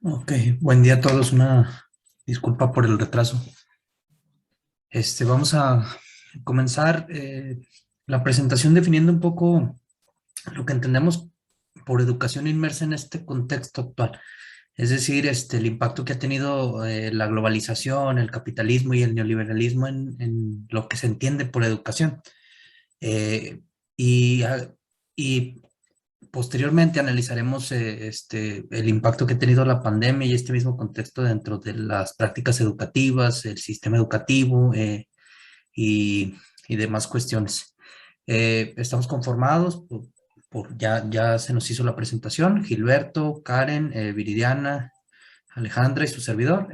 Ok, buen día a todos. Una disculpa por el retraso. Vamos a comenzar la presentación definiendo un poco lo que entendemos por educación inmersa en este contexto actual. Es decir, el impacto que ha tenido la globalización, el capitalismo y el neoliberalismo en lo que se entiende por educación. Eh, y, ah, y Posteriormente analizaremos el impacto que ha tenido la pandemia y este mismo contexto dentro de las prácticas educativas, el sistema educativo y, y demás cuestiones. Estamos conformados ya se nos hizo la presentación, Gilberto, Karen, Viridiana, Alejandra y su servidor,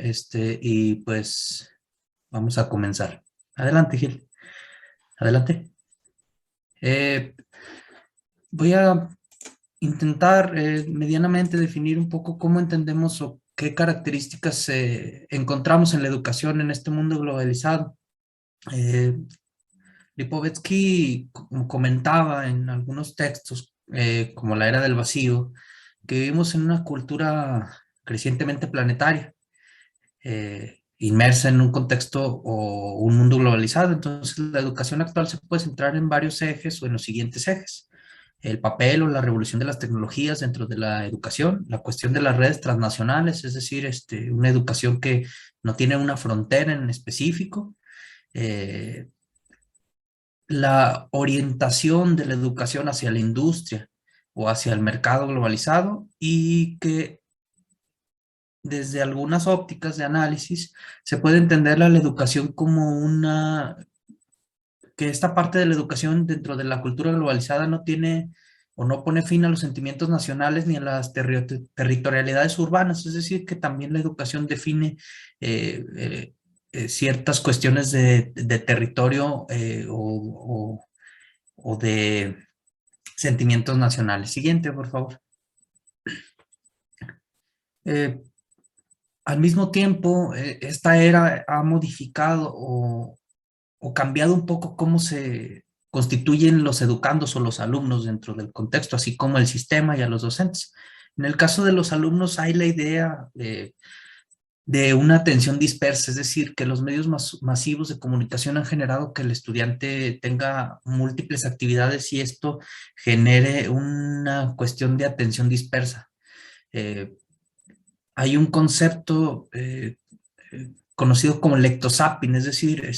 y pues vamos a comenzar. Adelante, Gil. Adelante. Eh, Voy a intentar medianamente definir un poco cómo entendemos o qué características encontramos en la educación en este mundo globalizado. Eh, Lipovetsky comentaba en algunos textos, como La Era del Vacío, que vivimos en una cultura crecientemente planetaria, inmersa en un contexto o un mundo globalizado. Entonces, la educación actual se puede centrar en varios ejes o en los siguientes ejes: el papel o la revolución de las tecnologías dentro de la educación, la cuestión de las redes transnacionales, es decir, una educación que no tiene una frontera en específico, eh, la orientación de la educación hacia la industria o hacia el mercado globalizado, y que desde algunas ópticas de análisis se puede entender la educación como que esta parte de la educación dentro de la cultura globalizada no tiene o no pone fin a los sentimientos nacionales ni a las territorialidades urbanas. Es decir, que también la educación define eh, eh, ciertas cuestiones de territorio, o de sentimientos nacionales. Siguiente, por favor. Eh, Al mismo tiempo, esta era ha modificado o cambiado un poco cómo se constituyen los educandos o los alumnos dentro del contexto, así como el sistema y a los docentes. En el caso de los alumnos hay la idea de una atención dispersa, es decir, que los medios masivos de comunicación han generado que el estudiante tenga múltiples actividades y esto genere una cuestión de atención dispersa. Eh, Hay un concepto conocido como lectozapping, es decir,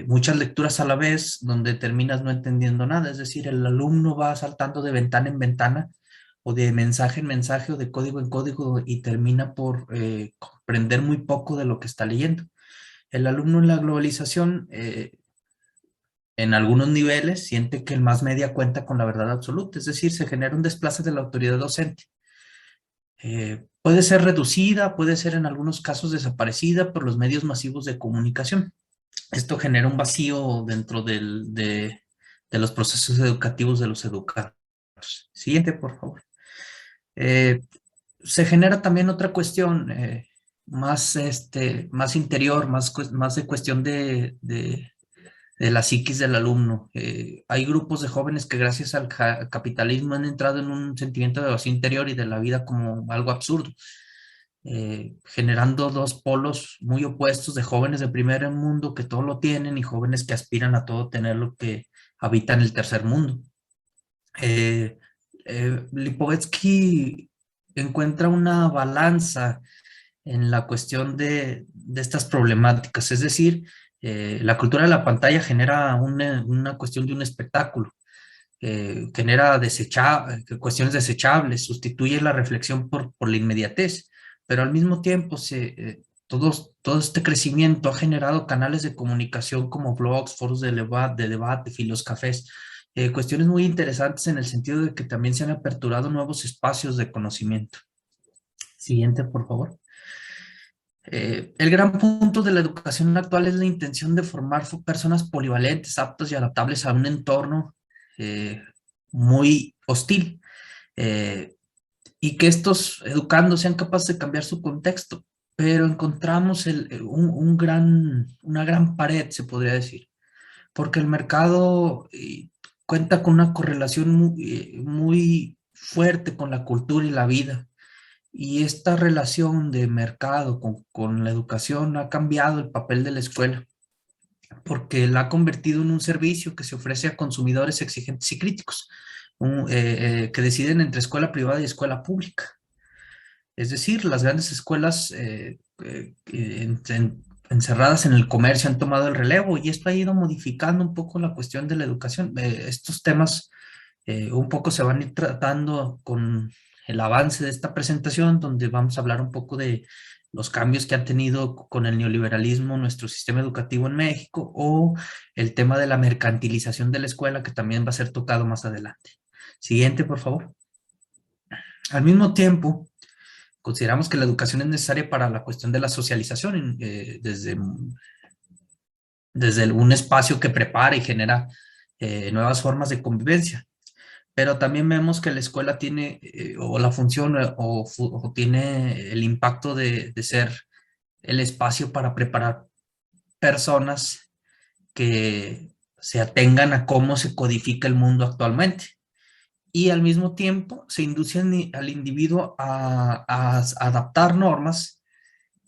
muchas lecturas a la vez donde terminas no entendiendo nada. Es decir, el alumno va saltando de ventana en ventana o de mensaje en mensaje o de código en código y termina por comprender muy poco de lo que está leyendo. El alumno en la globalización, en algunos niveles, siente que el más media cuenta con la verdad absoluta, es decir, se genera un desplace de la autoridad docente. Puede ser reducida, puede ser en algunos casos desaparecida por los medios masivos de comunicación. Esto genera un vacío dentro de los procesos educativos de los educandos. Siguiente, por favor. Eh, Se genera también otra cuestión más interior, más de cuestión de la psiquis del alumno. Hay grupos de jóvenes que gracias al capitalismo han entrado en un sentimiento de vacío interior y de la vida como algo absurdo, generando dos polos muy opuestos de jóvenes de primer mundo que todo lo tienen y jóvenes que aspiran a todo tener lo que habita en el tercer mundo. Eh, Lipovetsky encuentra una balanza en la cuestión de estas problemáticas, es decir, la cultura de la pantalla genera una cuestión de un espectáculo, genera cuestiones desechables, sustituye la reflexión por la inmediatez, pero al mismo tiempo todo este crecimiento ha generado canales de comunicación como blogs, foros de debate, filos, cafés, cuestiones muy interesantes en el sentido de que también se han aperturado nuevos espacios de conocimiento. Siguiente, por favor. El gran punto de la educación actual es la intención de formar personas polivalentes, aptas y adaptables a un entorno eh, muy hostil, eh, y que estos educandos sean capaces de cambiar su contexto. Pero encontramos una gran pared, se podría decir, porque el mercado cuenta con una correlación muy fuerte con la cultura y la vida. Y esta relación de mercado con la educación ha cambiado el papel de la escuela, porque la ha convertido en un servicio que se ofrece a consumidores exigentes y críticos, que deciden entre escuela privada y escuela pública. Es decir, las grandes escuelas encerradas en el comercio han tomado el relevo y esto ha ido modificando un poco la cuestión de la educación. Estos temas un poco se van a ir tratando con el avance de esta presentación, donde vamos a hablar un poco de los cambios que ha tenido con el neoliberalismo nuestro sistema educativo en México, o el tema de la mercantilización de la escuela, que también va a ser tocado más adelante. Siguiente, por favor. Al mismo tiempo, consideramos que la educación es necesaria para la cuestión de la socialización, desde un espacio que prepara y genera nuevas formas de convivencia. Pero también vemos que la escuela tiene o la función o tiene el impacto de ser el espacio para preparar personas que se atengan a cómo se codifica el mundo actualmente. Y al mismo tiempo se induce al individuo a adaptar normas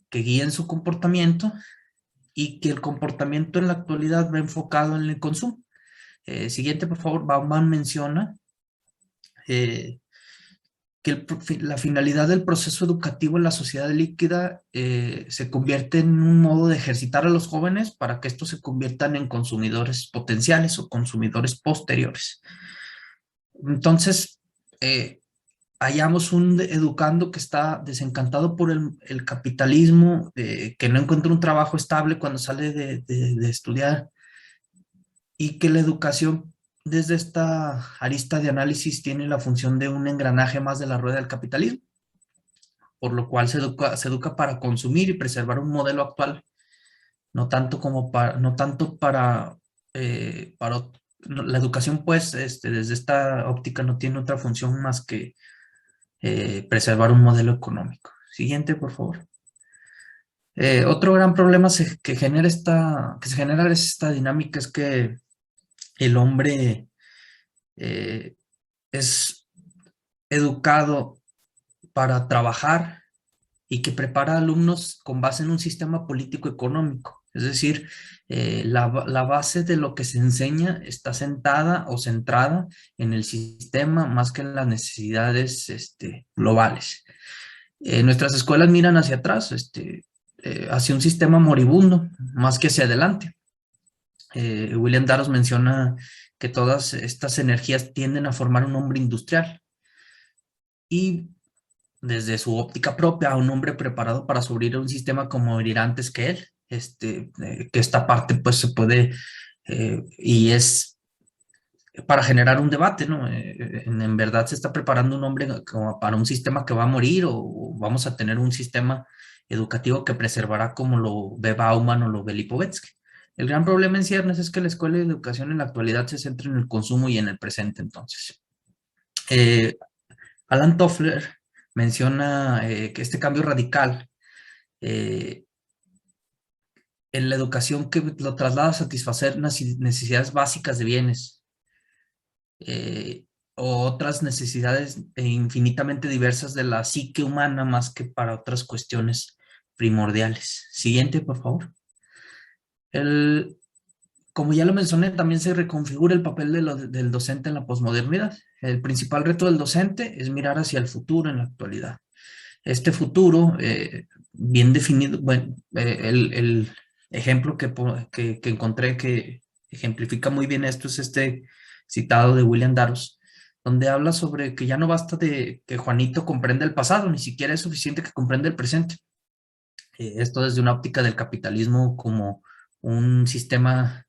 que guíen su comportamiento, y que el comportamiento en la actualidad va enfocado en el consumo. Siguiente, por favor. Bauman menciona eh, que la finalidad del proceso educativo en la sociedad líquida se convierte en un modo de ejercitar a los jóvenes para que estos se conviertan en consumidores potenciales o consumidores posteriores. Entonces, hallamos un educando que está desencantado por el capitalismo, que no encuentra un trabajo estable cuando sale de estudiar, y que la educación desde esta arista de análisis tiene la función de un engranaje más de la rueda del capitalismo, por lo cual se educa para consumir y preservar un modelo actual, no tanto como para, no tanto para la educación, pues, desde esta óptica no tiene otra función más que preservar un modelo económico. Siguiente, por favor. Otro gran problema que se genera esta dinámica es que el hombre eh, es educado para trabajar y que prepara alumnos con base en un sistema político económico. Es decir, la base de lo que se enseña está sentada o centrada en el sistema más que en las necesidades globales. Nuestras escuelas miran hacia atrás, hacia un sistema moribundo, más que hacia adelante. William Darros menciona que todas estas energías tienden a formar un hombre industrial, y desde su óptica propia a un hombre preparado para sobrevivir a un sistema como morirá antes que él. Que esta parte pues se puede y es para generar un debate, ¿no? En verdad se está preparando un hombre como para un sistema que va a morir, o vamos a tener un sistema educativo que preservará como lo ve Bauman o lo ve Lipovetsky. El gran problema en ciernes es que la escuela de educación en la actualidad se centra en el consumo y en el presente. Entonces, eh, Alan Toffler menciona que este cambio radical eh, en la educación, que lo traslada a satisfacer necesidades básicas de bienes, o otras necesidades infinitamente diversas de la psique humana, más que para otras cuestiones primordiales. Siguiente, por favor. El, Como ya lo mencioné, también se reconfigura el papel del docente en la posmodernidad. El principal reto del docente es mirar hacia el futuro en la actualidad. Este futuro, bien definido, bueno, el ejemplo que encontré que ejemplifica muy bien esto es este citado de William Darros, donde habla sobre que ya no basta de que Juanito comprenda el pasado, ni siquiera es suficiente que comprenda el presente. Esto desde una óptica del capitalismo como un sistema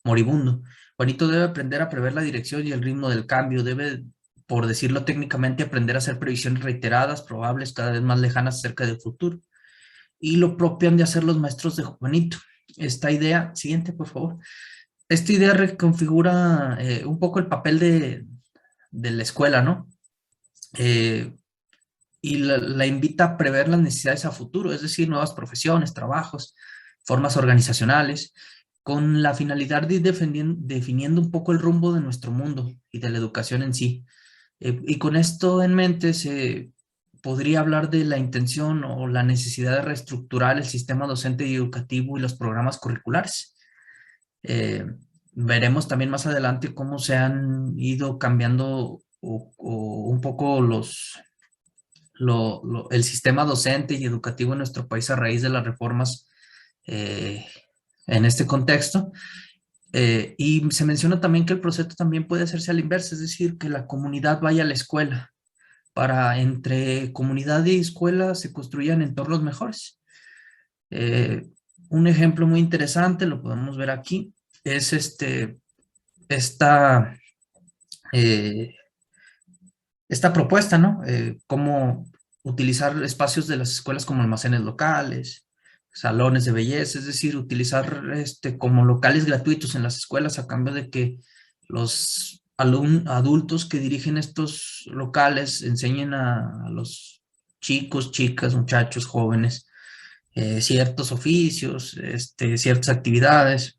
moribundo. Juanito debe aprender a prever la dirección y el ritmo del cambio, debe, por decirlo técnicamente, aprender a hacer previsiones reiteradas, probables, cada vez más lejanas acerca del futuro. Y lo propio han de hacer los maestros de Juanito. Esta idea, siguiente, por favor. Esta idea reconfigura un poco el papel de la escuela, ¿no? Y la invita a prever las necesidades a futuro, es decir, nuevas profesiones, trabajos, formas organizacionales, con la finalidad de ir definiendo un poco el rumbo de nuestro mundo y de la educación en sí. Y con esto en mente se podría hablar de la intención o la necesidad de reestructurar el sistema docente y educativo y los programas curriculares. Eh, Veremos también más adelante cómo se han ido cambiando o un poco el sistema docente y educativo en nuestro país a raíz de las reformas eh, en este contexto. Y se menciona también que el proceso también puede hacerse a la inversa, es decir, que la comunidad vaya a la escuela para entre comunidad y escuela se construyan entornos mejores. Eh, un ejemplo muy interesante, lo podemos ver aquí, es esta, eh, esta propuesta, ¿no? Cómo utilizar espacios de las escuelas como almacenes locales, salones de belleza, es decir, utilizar como locales gratuitos en las escuelas a cambio de que los adultos que dirigen estos locales enseñen a los chicos, chicas, muchachos, jóvenes, ciertos oficios, ciertas actividades.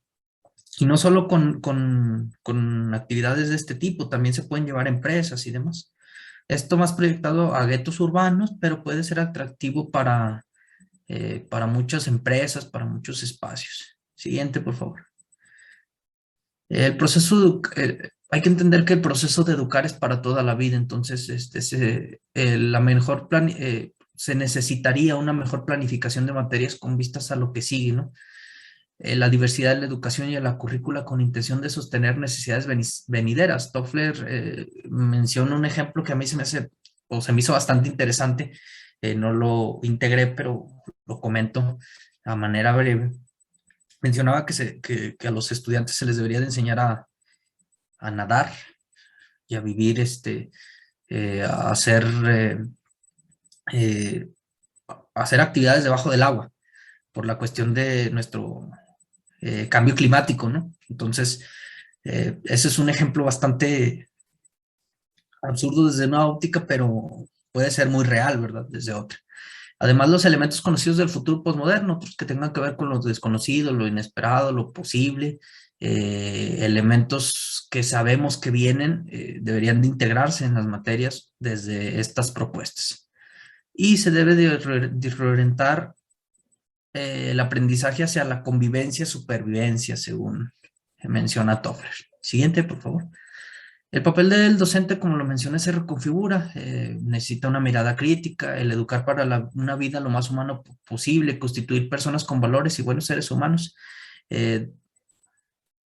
Y no solo con actividades de este tipo, también se pueden llevar empresas y demás. Esto más proyectado a guetos urbanos, pero puede ser atractivo para muchas empresas, para muchos espacios. Siguiente, por favor. Hay que entender que el proceso de educar es para toda la vida, entonces se necesitaría una mejor planificación de materias con vistas a lo que sigue, ¿no? La diversidad de la educación y de la currícula con intención de sostener necesidades venideras. Toffler menciona un ejemplo que a mí se me hizo bastante interesante. No lo integré, pero lo comento a manera breve. Mencionaba que a los estudiantes se les debería de enseñar a nadar y a vivir, a eh, a hacer actividades debajo del agua por la cuestión de nuestro cambio climático, ¿no? Entonces, ese es un ejemplo bastante absurdo desde una óptica, pero puede ser muy real, ¿verdad? Desde otra. Además, los elementos conocidos del futuro postmoderno, otros que tengan que ver con lo desconocido, lo inesperado, lo posible, elementos que sabemos que vienen, deberían de integrarse en las materias desde estas propuestas. Y se debe de reorientar el aprendizaje hacia la convivencia, supervivencia, según menciona Toffler. Siguiente, por favor. El papel del docente, como lo mencioné, se reconfigura, necesita una mirada crítica, el educar para una vida lo más humano posible, constituir personas con valores y buenos seres humanos. Eh,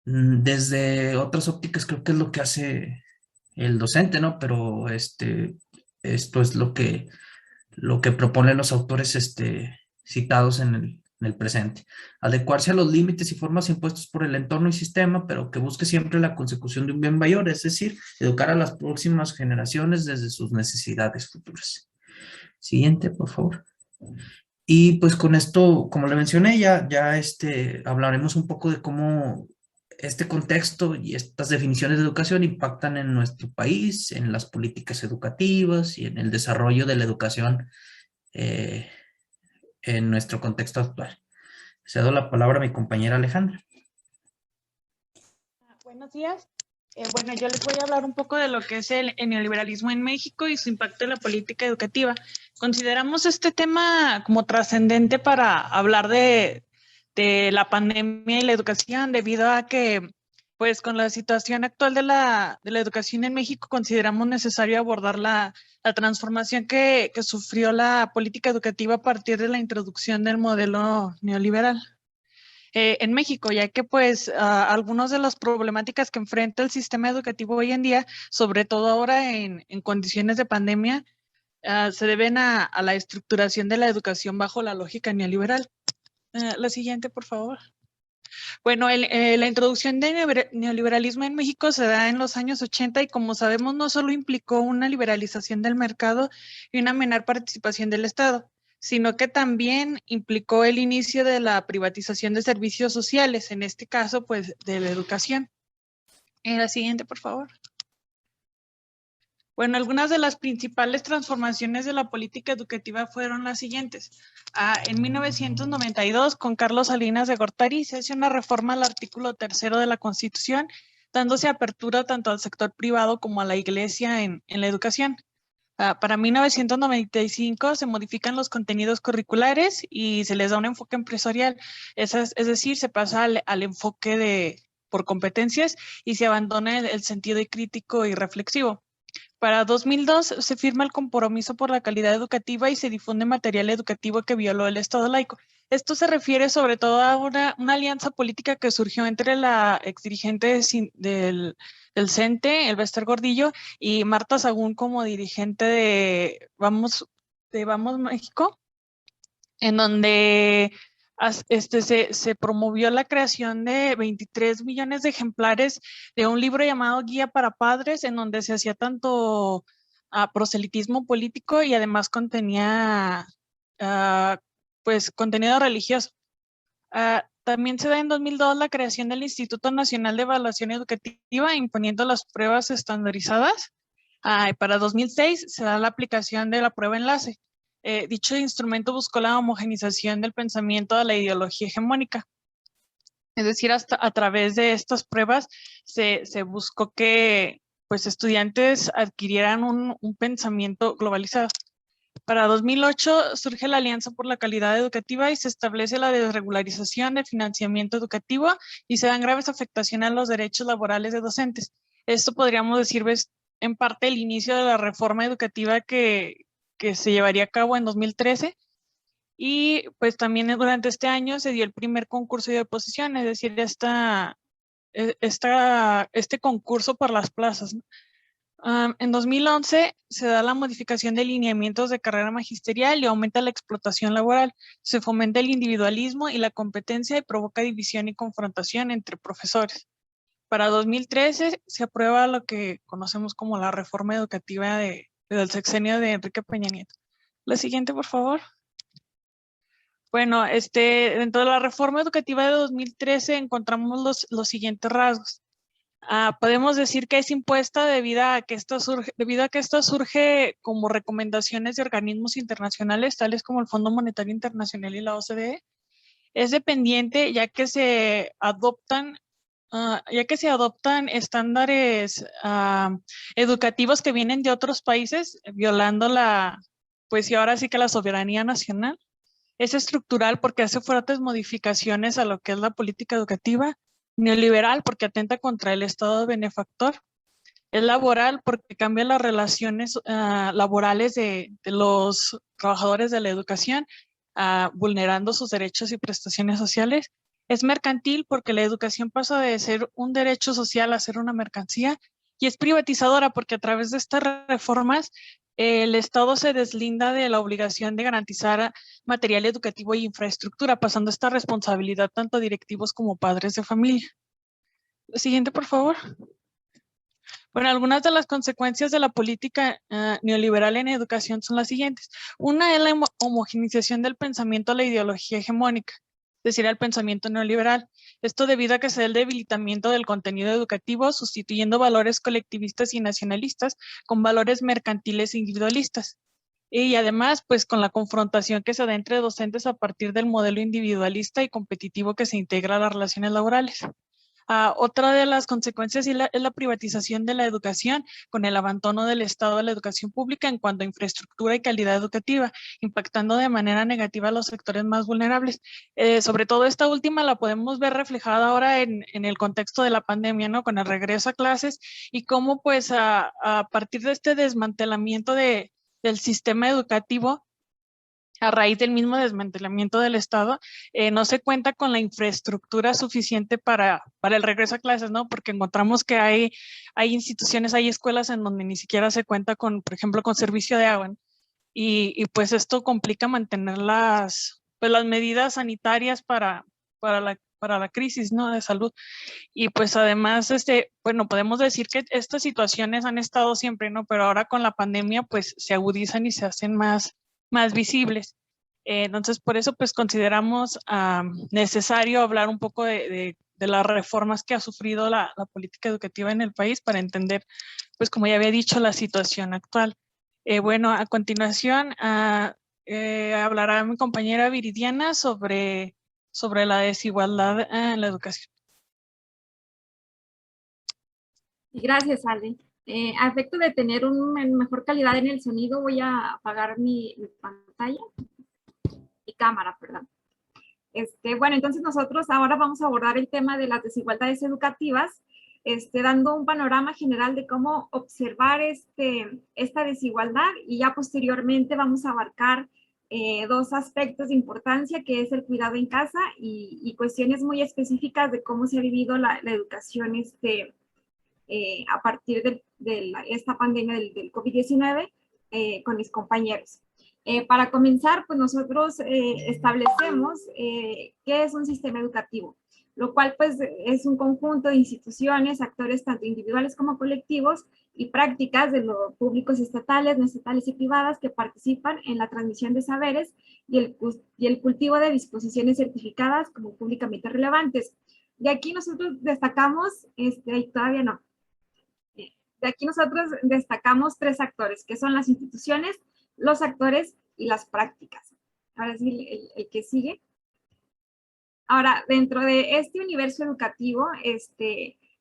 Desde otras ópticas creo que es lo que hace el docente, ¿no? Pero esto es lo que proponen los autores citados en el presente. Adecuarse a los límites y formas impuestos por el entorno y sistema, pero que busque siempre la consecución de un bien mayor, es decir, educar a las próximas generaciones desde sus necesidades futuras. Siguiente, por favor. Y pues con esto, como le mencioné, ya hablaremos un poco de cómo este contexto y estas definiciones de educación impactan en nuestro país, en las políticas educativas y en el desarrollo de la educación eh, en nuestro contexto actual. Cedo la palabra a mi compañera Alejandra. Buenos días. Bueno, yo les voy a hablar un poco de lo que es el neoliberalismo en México y su impacto en la política educativa. Consideramos este tema como trascendente para hablar de la pandemia y la educación, debido a que, pues, con la situación actual de la educación en México, consideramos necesario abordar la transformación que sufrió la política educativa a partir de la introducción del modelo neoliberal. En México, ya que pues algunas de las problemáticas que enfrenta el sistema educativo hoy en día, sobre todo ahora en condiciones de pandemia, se deben a la estructuración de la educación bajo la lógica neoliberal. La siguiente, por favor. Bueno, la introducción del neoliberalismo en México se da en los años 80 y, como sabemos, no solo implicó una liberalización del mercado y una menor participación del Estado, sino que también implicó el inicio de la privatización de servicios sociales, en este caso, pues, de la educación. La siguiente, por favor. Bueno, algunas de las principales transformaciones de la política educativa fueron las siguientes. En 1992, con Carlos Salinas de Gortari, se hace una reforma al artículo 3 de la Constitución, dándose apertura tanto al sector privado como a la iglesia en la educación. Para 1995 se modifican los contenidos curriculares y se les da un enfoque empresarial, es decir, se pasa al enfoque por competencias y se abandona el sentido crítico y reflexivo. Para 2002 se firma el compromiso por la calidad educativa y se difunde material educativo que violó el Estado laico. Esto se refiere sobre todo a una alianza política que surgió entre la exdirigente del CENTE, el Bester Gordillo, y Marta Sagún como dirigente de Vamos México, en donde se promovió la creación de 23 millones de ejemplares de un libro llamado Guía para Padres, en donde se hacía tanto proselitismo político y además contenía pues contenido religioso. También se da en 2002 la creación del Instituto Nacional de Evaluación Educativa, imponiendo las pruebas estandarizadas. Para 2006 se da la aplicación de la prueba enlace. Dicho instrumento buscó la homogenización del pensamiento de la ideología hegemónica. Es decir, hasta a través de estas pruebas se buscó que pues, estudiantes adquirieran un pensamiento globalizado. Para 2008 surge la Alianza por la Calidad Educativa y se establece la desregularización del financiamiento educativo y se dan graves afectaciones a los derechos laborales de docentes. Esto podríamos decir es en parte el inicio de la reforma educativa que se llevaría a cabo en 2013 y pues también durante este año se dio el primer concurso de oposición, es decir, este concurso por las plazas, ¿no? En 2011 se da la modificación de lineamientos de carrera magisterial y aumenta la explotación laboral. Se fomenta el individualismo y la competencia y provoca división y confrontación entre profesores. Para 2013 se aprueba lo que conocemos como la reforma educativa del sexenio de Enrique Peña Nieto. La siguiente, por favor. Bueno, dentro de la reforma educativa de 2013 encontramos los siguientes rasgos. Podemos decir que es impuesta debido a que esto surge como recomendaciones de organismos internacionales, tales como el Fondo Monetario Internacional y la OCDE. Es dependiente ya que se adoptan estándares educativos que vienen de otros países, violando pues y ahora sí que la soberanía nacional. Es estructural porque hace fuertes modificaciones a lo que es la política educativa. Neoliberal porque atenta contra el Estado benefactor. Es laboral porque cambia las relaciones laborales de los trabajadores de la educación, vulnerando sus derechos y prestaciones sociales. Es mercantil porque la educación pasa de ser un derecho social a ser una mercancía. Y es privatizadora porque a través de estas reformas el Estado se deslinda de la obligación de garantizar material educativo e infraestructura, pasando esta responsabilidad tanto a directivos como padres de familia. La siguiente, por favor. Bueno, algunas de las consecuencias de la política neoliberal en educación son las siguientes. Una es la homogenización del pensamiento a la ideología hegemónica, es decir, al pensamiento neoliberal. Esto debido a que se da el debilitamiento del contenido educativo, sustituyendo valores colectivistas y nacionalistas con valores mercantiles e individualistas. Y además, pues con la confrontación que se da entre docentes a partir del modelo individualista y competitivo que se integra a las relaciones laborales. Otra de las consecuencias es la privatización de la educación con el abandono del Estado a la educación pública en cuanto a infraestructura y calidad educativa, impactando de manera negativa a los sectores más vulnerables. Sobre todo esta última la podemos ver reflejada ahora en el contexto de la pandemia, ¿no? Con el regreso a clases y cómo pues a partir de este desmantelamiento del sistema educativo, a raíz del mismo desmantelamiento del Estado, no se cuenta con la infraestructura suficiente para el regreso a clases, ¿no? Porque encontramos que hay instituciones, hay escuelas en donde ni siquiera se cuenta con, por ejemplo, con servicio de agua, ¿no? Y pues esto complica mantener las medidas sanitarias para la crisis, ¿no? De salud. Y pues además, bueno, podemos decir que estas situaciones han estado siempre, ¿no? Pero ahora con la pandemia, pues se agudizan y se hacen más visibles. Entonces, por eso, pues consideramos necesario hablar un poco de las reformas que ha sufrido la política educativa en el país para entender, pues como ya había dicho, la situación actual. Bueno, a continuación hablará mi compañera Viridiana sobre la desigualdad en la educación. Gracias, Ale. A efecto de tener una mejor calidad en el sonido, voy a apagar mi pantalla, mi cámara, perdón. Bueno, entonces nosotros ahora vamos a abordar el tema de las desigualdades educativas, dando un panorama general de cómo observar esta desigualdad, y ya posteriormente vamos a abarcar dos aspectos de importancia, que es el cuidado en casa y cuestiones muy específicas de cómo se ha vivido la educación a partir de esta pandemia del COVID-19 con mis compañeros. Para comenzar, pues nosotros establecemos qué es un sistema educativo, lo cual pues es un conjunto de instituciones, actores tanto individuales como colectivos y prácticas de los públicos estatales, no estatales y privadas que participan en la transmisión de saberes y el cultivo de disposiciones certificadas como públicamente relevantes. De aquí nosotros destacamos, todavía no, de aquí nosotros destacamos tres actores, que son las instituciones, los actores y las prácticas. Ahora sí, el que sigue. Ahora, dentro de este universo educativo,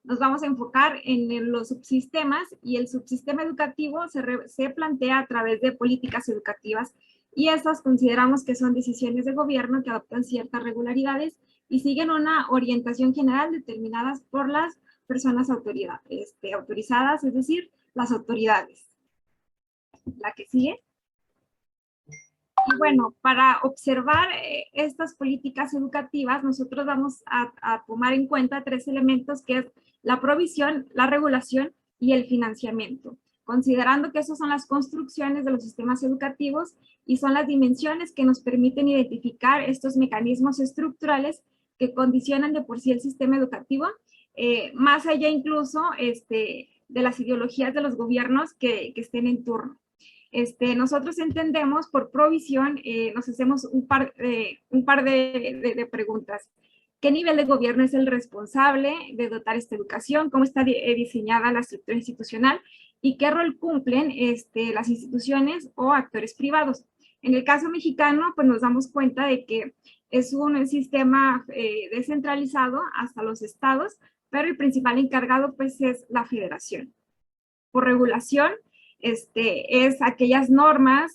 nos vamos a enfocar en los subsistemas, y el subsistema educativo se plantea a través de políticas educativas, y estas consideramos que son decisiones de gobierno que adoptan ciertas regularidades y siguen una orientación general determinadas por las personas autorizadas, es decir, las autoridades. La que sigue. Y bueno, para observar estas políticas educativas, nosotros vamos a tomar en cuenta tres elementos, que es la provisión, la regulación y el financiamiento, considerando que esas son las construcciones de los sistemas educativos y son las dimensiones que nos permiten identificar estos mecanismos estructurales que condicionan de por sí el sistema educativo, más allá incluso de las ideologías de los gobiernos que estén en turno. Nosotros entendemos por provisión, nos hacemos un par de preguntas. ¿Qué nivel de gobierno es el responsable de dotar esta educación? ¿Cómo está diseñada la estructura institucional? ¿Y qué rol cumplen las instituciones o actores privados? En el caso mexicano, pues nos damos cuenta de que es un sistema descentralizado hasta los estados, pero el principal encargado pues es la federación. Por regulación, es aquellas normas,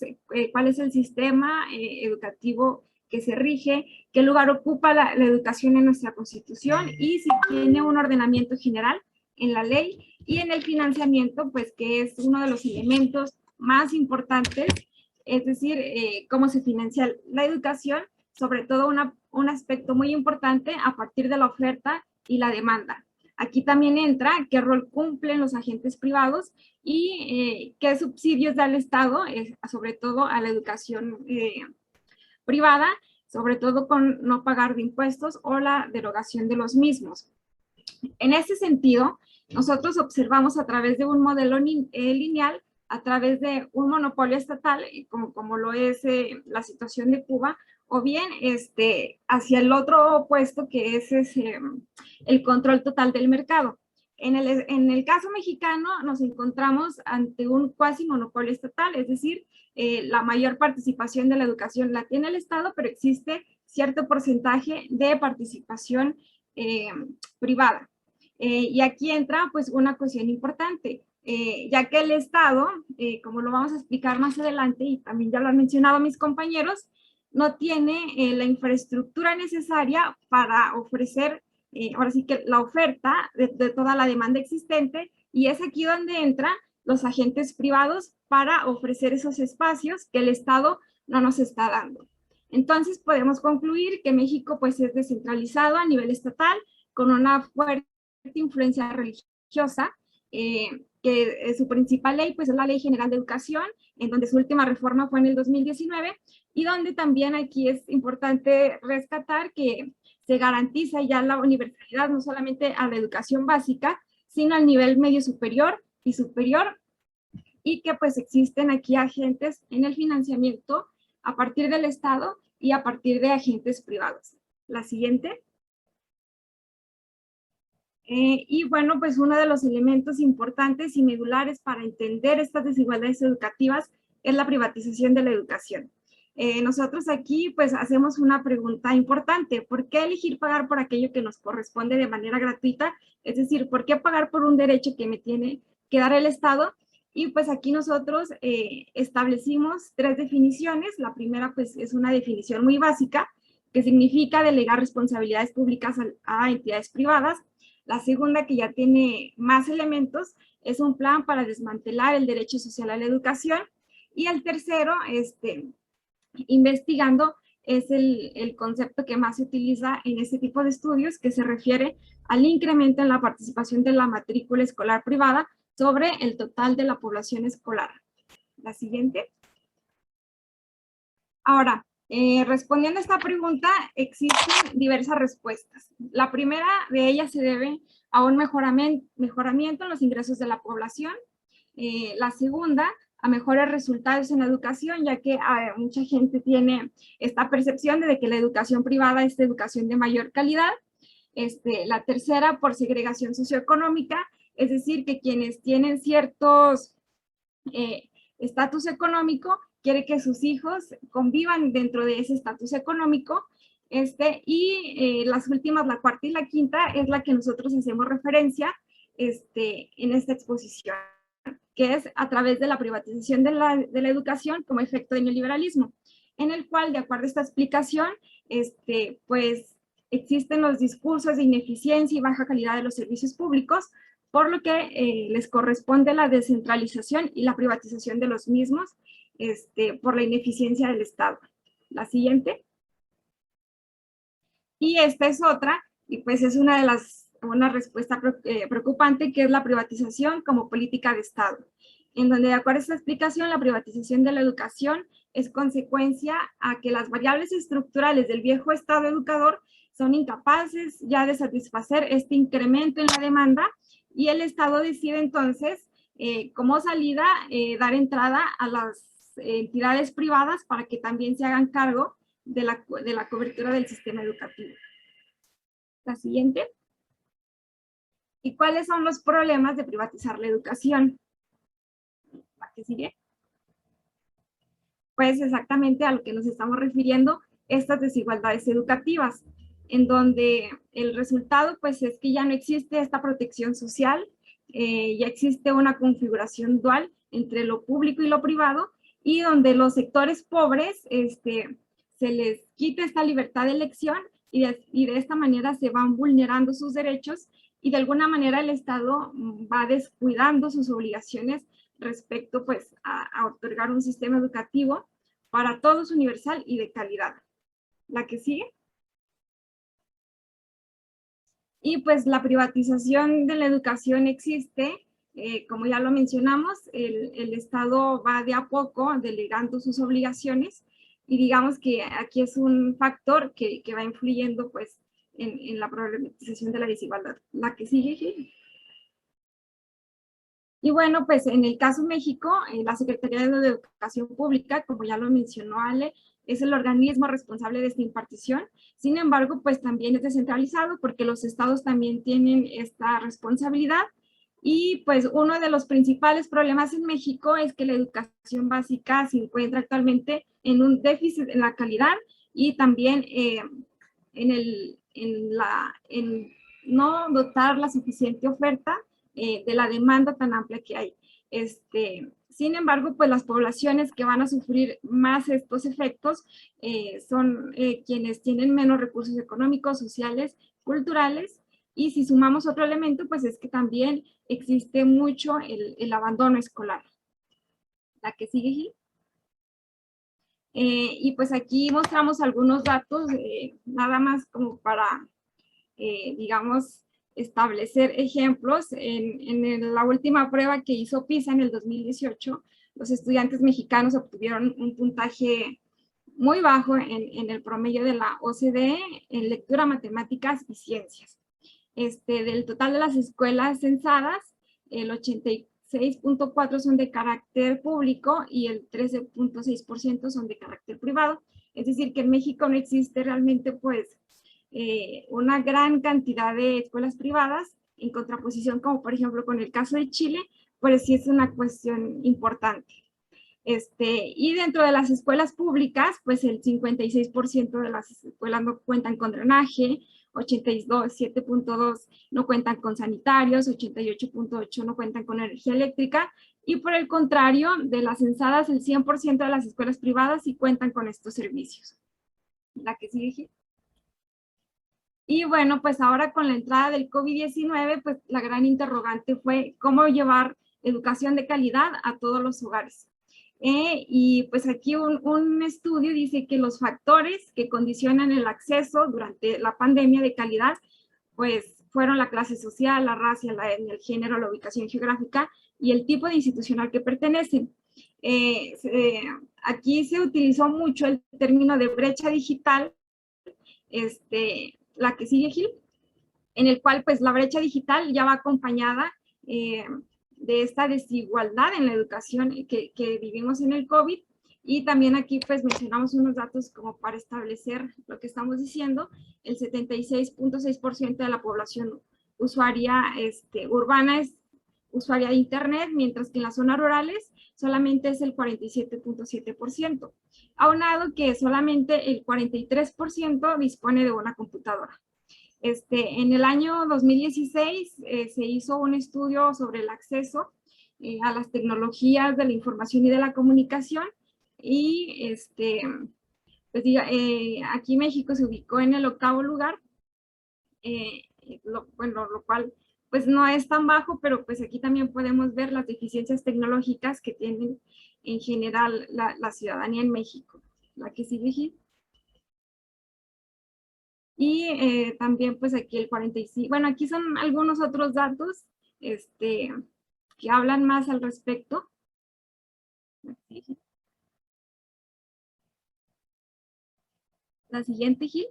cuál es el sistema educativo que se rige, qué lugar ocupa la educación en nuestra Constitución y si tiene un ordenamiento general en la ley, y en el financiamiento, pues que es uno de los elementos más importantes, es decir, cómo se financia la educación, sobre todo un aspecto muy importante a partir de la oferta y la demanda. Aquí también entra qué rol cumplen los agentes privados y qué subsidios da el Estado, sobre todo a la educación privada, sobre todo con no pagar de impuestos o la derogación de los mismos. En ese sentido, nosotros observamos a través de un modelo lineal, a través de un monopolio estatal, como lo es la situación de Cuba, o bien hacia el otro opuesto, que es el control total del mercado. En el caso mexicano nos encontramos ante un cuasi monopolio estatal, es decir, la mayor participación de la educación la tiene el Estado, pero existe cierto porcentaje de participación privada. Y aquí entra pues una cuestión importante, ya que el Estado, como lo vamos a explicar más adelante y también ya lo han mencionado mis compañeros, no tiene la infraestructura necesaria para ofrecer, ahora sí que la oferta de toda la demanda existente, y es aquí donde entran los agentes privados para ofrecer esos espacios que el Estado no nos está dando. Entonces podemos concluir que México pues es descentralizado a nivel estatal, con una fuerte influencia religiosa, que su principal ley pues es la Ley General de Educación, en donde su última reforma fue en el 2019, y donde también aquí es importante rescatar que se garantiza ya la universalidad no solamente a la educación básica, sino al nivel medio superior y superior, y que pues existen aquí agentes en el financiamiento a partir del Estado y a partir de agentes privados. La siguiente. Y bueno, pues uno de los elementos importantes y medulares para entender estas desigualdades educativas es la privatización de la educación. nosotros aquí pues hacemos una pregunta importante. ¿Por qué elegir pagar por aquello que nos corresponde de manera gratuita? Es decir, ¿por qué pagar por un derecho que me tiene que dar el Estado? Y pues aquí nosotros establecimos 3 definiciones. La primera pues es una definición muy básica, que significa delegar responsabilidades públicas a entidades privadas. La segunda, que ya tiene más elementos, es un plan para desmantelar el derecho social a la educación. Y el tercero, investigando, es el concepto que más se utiliza en este tipo de estudios, que se refiere al incremento en la participación de la matrícula escolar privada sobre el total de la población escolar. La siguiente. Ahora, respondiendo a esta pregunta, existen diversas respuestas. La primera de ellas se debe a un mejoramiento en los ingresos de la población. La segunda, a mejores resultados en la educación, ya que mucha gente tiene esta percepción de que la educación privada es educación de mayor calidad. La tercera, por segregación socioeconómica, es decir, que quienes tienen ciertos estatus económico quiere que sus hijos convivan dentro de ese estatus económico. Y las últimas, la cuarta y la quinta, es la que nosotros hacemos referencia en esta exposición, que es a través de la privatización de la educación como efecto del neoliberalismo, en el cual, de acuerdo a esta explicación, pues existen los discursos de ineficiencia y baja calidad de los servicios públicos, por lo que les corresponde la descentralización y la privatización de los mismos, por la ineficiencia del Estado. La siguiente. Y esta es otra, y pues es una respuesta preocupante, que es la privatización como política de Estado, en donde, de acuerdo a esta explicación, la privatización de la educación es consecuencia a que las variables estructurales del viejo Estado educador son incapaces ya de satisfacer este incremento en la demanda, y el Estado decide entonces, como salida, dar entrada a las entidades privadas para que también se hagan cargo de la cobertura del sistema educativo. La siguiente. ¿Y cuáles son los problemas de privatizar la educación? ¿La que sigue? Pues exactamente a lo que nos estamos refiriendo, estas desigualdades educativas, en donde el resultado pues es que ya no existe esta protección social, ya existe una configuración dual entre lo público y lo privado, y donde los sectores pobres se les quita esta libertad de elección, y de esta manera se van vulnerando sus derechos, y de alguna manera el Estado va descuidando sus obligaciones respecto pues a otorgar un sistema educativo para todos universal y de calidad. La que sigue. Y pues la privatización de la educación existe, como ya lo mencionamos, el Estado va de a poco delegando sus obligaciones, y digamos que aquí es un factor que va influyendo pues en la problematización de la desigualdad. La que sigue. Y bueno, pues en el caso México, la Secretaría de Educación Pública, como ya lo mencionó Ale, es el organismo responsable de esta impartición. Sin embargo, pues también es descentralizado porque los estados también tienen esta responsabilidad. Y pues uno de los principales problemas en México es que la educación básica se encuentra actualmente en un déficit en la calidad, y también en no dotar la suficiente oferta de la demanda tan amplia que hay. Sin embargo, pues las poblaciones que van a sufrir más estos efectos son quienes tienen menos recursos económicos, sociales, culturales, y si sumamos otro elemento, pues es que también existe mucho el abandono escolar. La que sigue. Y pues aquí mostramos algunos datos, nada más como para, digamos, establecer ejemplos. En la última prueba que hizo PISA en el 2018, los estudiantes mexicanos obtuvieron un puntaje muy bajo en el promedio de la OCDE en lectura, matemáticas y ciencias. Del total de las escuelas censadas, el 86.4% son de carácter público y el 13.6% son de carácter privado. Es decir, que en México no existe realmente pues una gran cantidad de escuelas privadas, en contraposición como por ejemplo con el caso de Chile, pues sí es una cuestión importante. Y dentro de las escuelas públicas, pues el 56% de las escuelas no cuentan con drenaje, 87.2 no cuentan con sanitarios, 88.8 no cuentan con energía eléctrica, y por el contrario, de las censadas, el 100% de las escuelas privadas sí cuentan con estos servicios. La que sigue. Y bueno, pues ahora con la entrada del COVID-19, pues la gran interrogante fue cómo llevar educación de calidad a todos los hogares. Y pues aquí un estudio dice que los factores que condicionan el acceso durante la pandemia de calidad, pues fueron la clase social, la raza, la etnia, el género, la ubicación geográfica y el tipo de institucional que pertenecen. Aquí se utilizó mucho el término de brecha digital, la que sigue, Gil, en el cual pues la brecha digital ya va acompañada de esta desigualdad en la educación que vivimos en el COVID. Y también aquí pues mencionamos unos datos como para establecer lo que estamos diciendo. El 76.6% de la población usuaria urbana es usuaria de internet, mientras que en las zonas rurales solamente es el 47.7%. Aunado que solamente el 43% dispone de una computadora. En el año 2016 se hizo un estudio sobre el acceso a las tecnologías de la información y de la comunicación, y pues, aquí México se ubicó en el 8º lugar, lo cual pues no es tan bajo, pero pues aquí también podemos ver las deficiencias tecnológicas que tienen en general la ciudadanía en México. La que sigue. Y también pues aquí el 45, bueno, aquí son algunos otros datos que hablan más al respecto. La siguiente, Gil.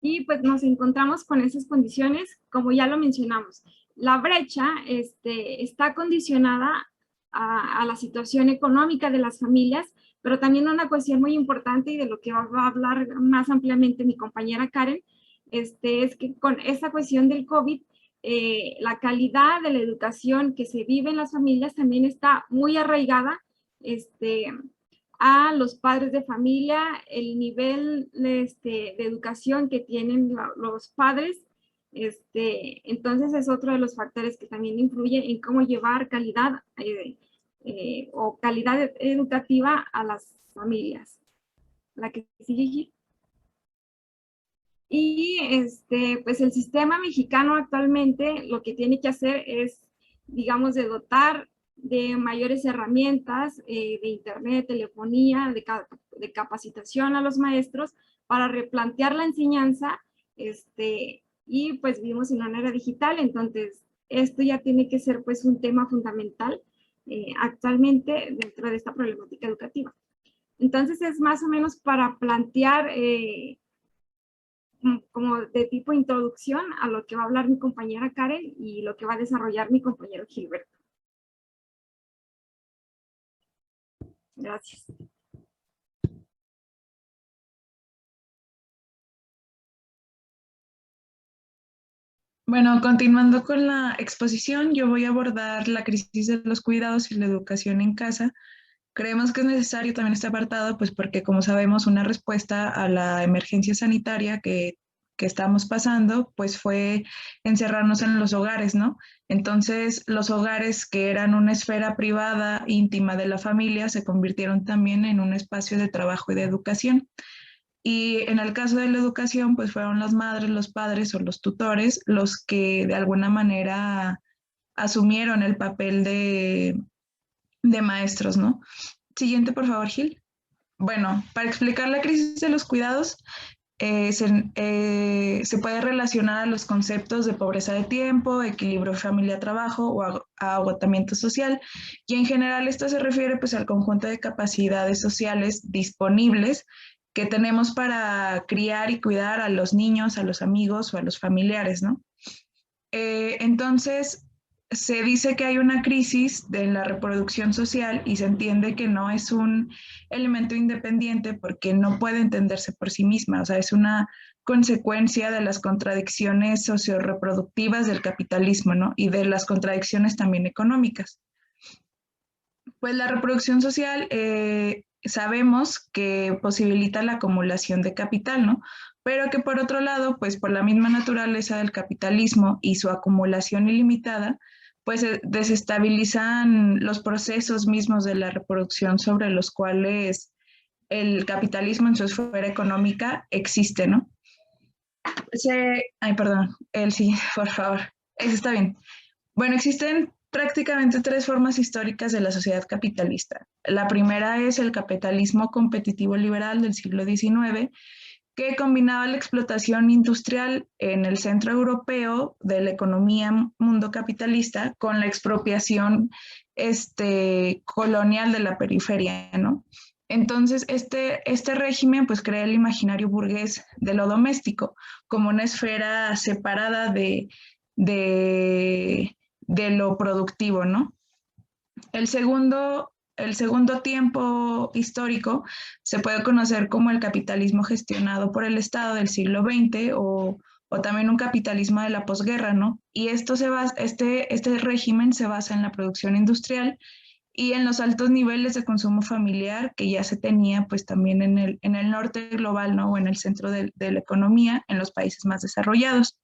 Y pues nos encontramos con esas condiciones, como ya lo mencionamos. La brecha está condicionada a la situación económica de las familias, pero también una cuestión muy importante y de lo que va a hablar más ampliamente mi compañera Karen, es que con esta cuestión del COVID, la calidad de la educación que se vive en las familias también está muy arraigada a los padres de familia, el nivel de educación que tienen los padres. Entonces es otro de los factores que también influye en cómo llevar calidad o calidad educativa a las familias. La que sigue. Y pues el sistema mexicano actualmente lo que tiene que hacer es, digamos, de dotar de mayores herramientas de internet, telefonía, de capacitación a los maestros para replantear la enseñanza, y pues vivimos en una era digital, entonces esto ya tiene que ser pues un tema fundamental actualmente dentro de esta problemática educativa. Entonces es más o menos para plantear como de tipo introducción a lo que va a hablar mi compañera Karen y lo que va a desarrollar mi compañero Gilberto. Gracias. Bueno, continuando con la exposición, yo voy a abordar la crisis de los cuidados y la educación en casa. Creemos que es necesario también este apartado, pues porque como sabemos, una respuesta a la emergencia sanitaria que estamos pasando, pues fue encerrarnos en los hogares, ¿no? Entonces, los hogares que eran una esfera privada, íntima de la familia, se convirtieron también en un espacio de trabajo y de educación. Y en el caso de la educación, pues fueron las madres, los padres o los tutores los que de alguna manera asumieron el papel de maestros, ¿no? Siguiente, por favor, Gil. Bueno, para explicar la crisis de los cuidados, se puede relacionar a los conceptos de pobreza de tiempo, equilibrio familia-trabajo o a agotamiento social, y en general esto se refiere pues al conjunto de capacidades sociales disponibles que tenemos para criar y cuidar a los niños, a los amigos o a los familiares, ¿no? Entonces, se dice que hay una crisis de la reproducción social y se entiende que no es un elemento independiente porque no puede entenderse por sí misma, o sea, es una consecuencia de las contradicciones socioreproductivas del capitalismo, ¿no? Y de las contradicciones también económicas. Pues la reproducción social sabemos que posibilita la acumulación de capital, ¿no? Pero que por otro lado, pues por la misma naturaleza del capitalismo y su acumulación ilimitada, pues desestabilizan los procesos mismos de la reproducción sobre los cuales el capitalismo en su esfera económica existe, ¿no? Ay, perdón, el sí, por favor. Eso está bien. Bueno, existen prácticamente tres formas históricas de la sociedad capitalista. La primera es el capitalismo competitivo liberal del siglo XIX, que combinaba la explotación industrial en el centro europeo de la economía mundo capitalista con la expropiación colonial de la periferia, ¿no? Entonces, este régimen pues crea el imaginario burgués de lo doméstico como una esfera separada de lo productivo, ¿no? El segundo tiempo histórico se puede conocer como el capitalismo gestionado por el Estado del siglo XX o también un capitalismo de la posguerra, ¿no? Y este régimen se basa en la producción industrial y en los altos niveles de consumo familiar que ya se tenía pues también en el norte global, ¿no? O en el centro de la economía en los países más desarrollados.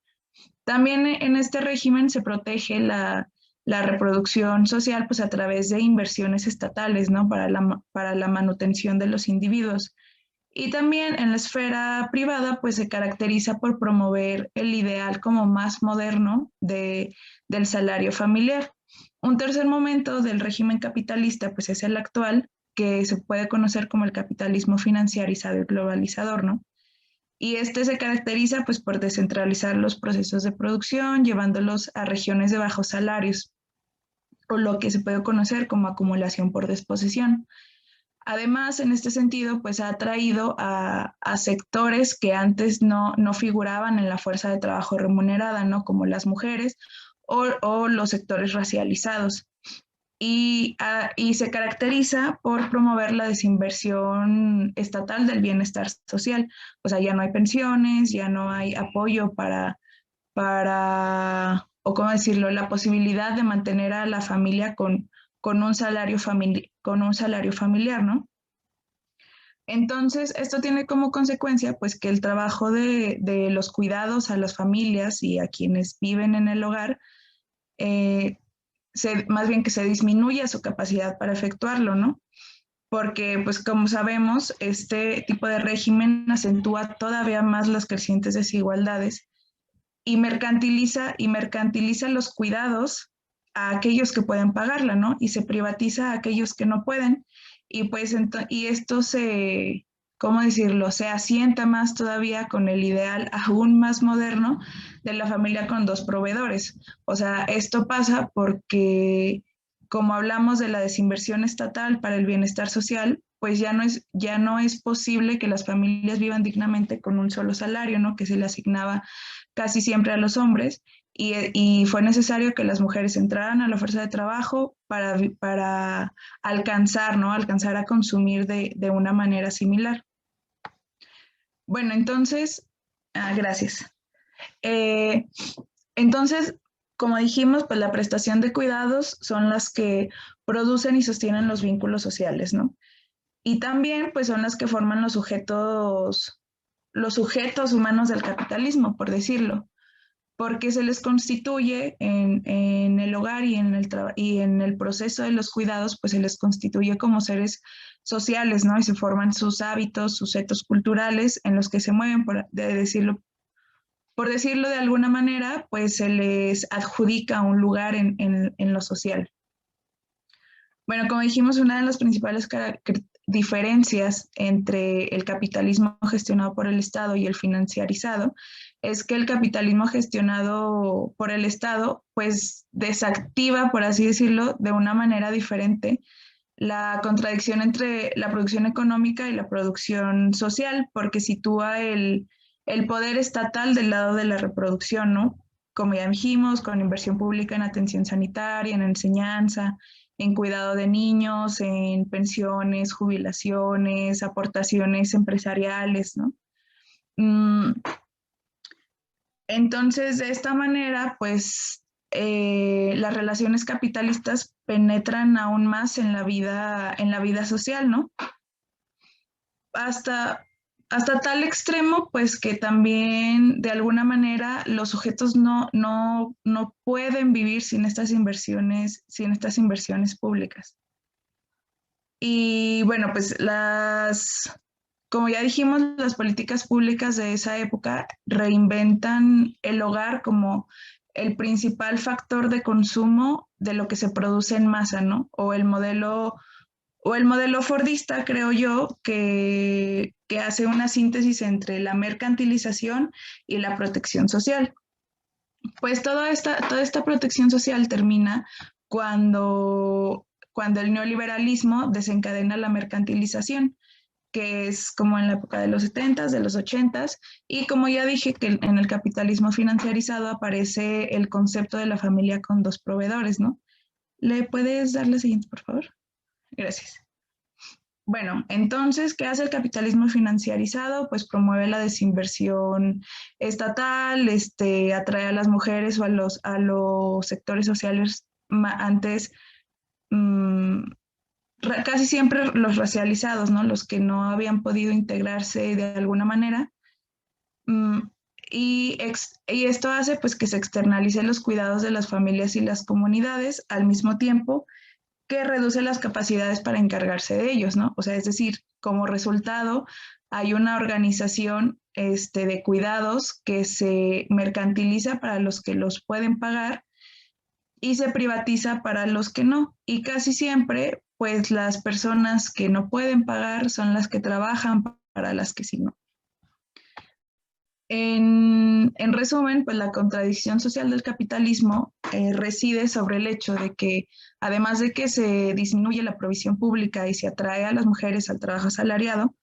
También en este régimen se protege la reproducción social pues a través de inversiones estatales, ¿no? Para la manutención de los individuos. Y también en la esfera privada pues se caracteriza por promover el ideal como más moderno del salario familiar. Un tercer momento del régimen capitalista pues es el actual, que se puede conocer como el capitalismo financiarizado y globalizador, ¿no? Y este se caracteriza pues por descentralizar los procesos de producción, llevándolos a regiones de bajos salarios, o lo que se puede conocer como acumulación por disposición. Además, en este sentido, pues ha atraído a sectores que antes no figuraban en la fuerza de trabajo remunerada, ¿no? Como las mujeres o los sectores racializados. Y se caracteriza por promover la desinversión estatal del bienestar social. O sea, ya no hay pensiones, ya no hay apoyo o cómo decirlo, la posibilidad de mantener a la familia con un salario familiar, ¿no? Entonces, esto tiene como consecuencia, pues, que el trabajo de los cuidados a las familias y a quienes viven en el hogar, más bien que se disminuya su capacidad para efectuarlo, ¿no? Porque, pues, como sabemos, este tipo de régimen acentúa todavía más las crecientes desigualdades y mercantiliza los cuidados a aquellos que pueden pagarla, ¿no? Y se privatiza a aquellos que no pueden. Y pues y esto ¿cómo decirlo? Se asienta más todavía con el ideal aún más moderno de la familia con dos proveedores. O sea, esto pasa porque, como hablamos de la desinversión estatal para el bienestar social, pues ya no es posible que las familias vivan dignamente con un solo salario, ¿no? Que se le asignaba casi siempre a los hombres, y fue necesario que las mujeres entraran a la fuerza de trabajo para alcanzar, ¿no? Alcanzar a consumir de una manera similar. Bueno, entonces, gracias. Entonces, como dijimos, pues la prestación de cuidados son las que producen y sostienen los vínculos sociales, ¿no? Y también, pues son las que forman los sujetos humanos del capitalismo, por decirlo, porque se les constituye en el hogar y en el proceso de los cuidados, pues se les constituye como seres sociales, ¿no? Y se forman sus hábitos, sus etos culturales en los que se mueven, por decirlo de alguna manera, pues se les adjudica un lugar en lo social. Bueno, como dijimos, una de las principales diferencias entre el capitalismo gestionado por el Estado y el financiarizado es que el capitalismo gestionado por el Estado pues desactiva, por así decirlo, de una manera diferente la contradicción entre la producción económica y la producción social, porque sitúa el poder estatal del lado de la reproducción, ¿no? Como ya dijimos, con inversión pública en atención sanitaria, en enseñanza, en cuidado de niños, en pensiones, jubilaciones, aportaciones empresariales, ¿no? Entonces, de esta manera, pues las relaciones capitalistas penetran aún más en la vida social, ¿no? Hasta tal extremo, pues que también de alguna manera los sujetos no pueden vivir sin estas inversiones públicas. Y bueno, pues como ya dijimos, las políticas públicas de esa época reinventan el hogar como el principal factor de consumo de lo que se produce en masa, ¿no? O el modelo fordista, creo yo, que hace una síntesis entre la mercantilización y la protección social. Pues toda esta protección social termina cuando el neoliberalismo desencadena la mercantilización, que es como en la época de los 70s, de los 80s, y como ya dije, que en el capitalismo financiarizado aparece el concepto de la familia con dos proveedores, ¿no? ¿Le puedes dar la siguiente, por favor? Gracias. Bueno, entonces, ¿qué hace el capitalismo financiarizado? Pues promueve la desinversión estatal, atrae a las mujeres o a los sectores sociales antes casi siempre los racializados, ¿no? Los que no habían podido integrarse de alguna manera. Y esto hace pues que se externalicen los cuidados de las familias y las comunidades al mismo tiempo que reduce las capacidades para encargarse de ellos, ¿no? O sea, es decir, como resultado hay una organización de cuidados que se mercantiliza para los que los pueden pagar y se privatiza para los que no. Y casi siempre, pues las personas que no pueden pagar son las que trabajan para las que sí no. En resumen, pues la contradicción social del capitalismo reside sobre el hecho de que, además de que se disminuye la provisión pública y se atrae a las mujeres al trabajo asalariado,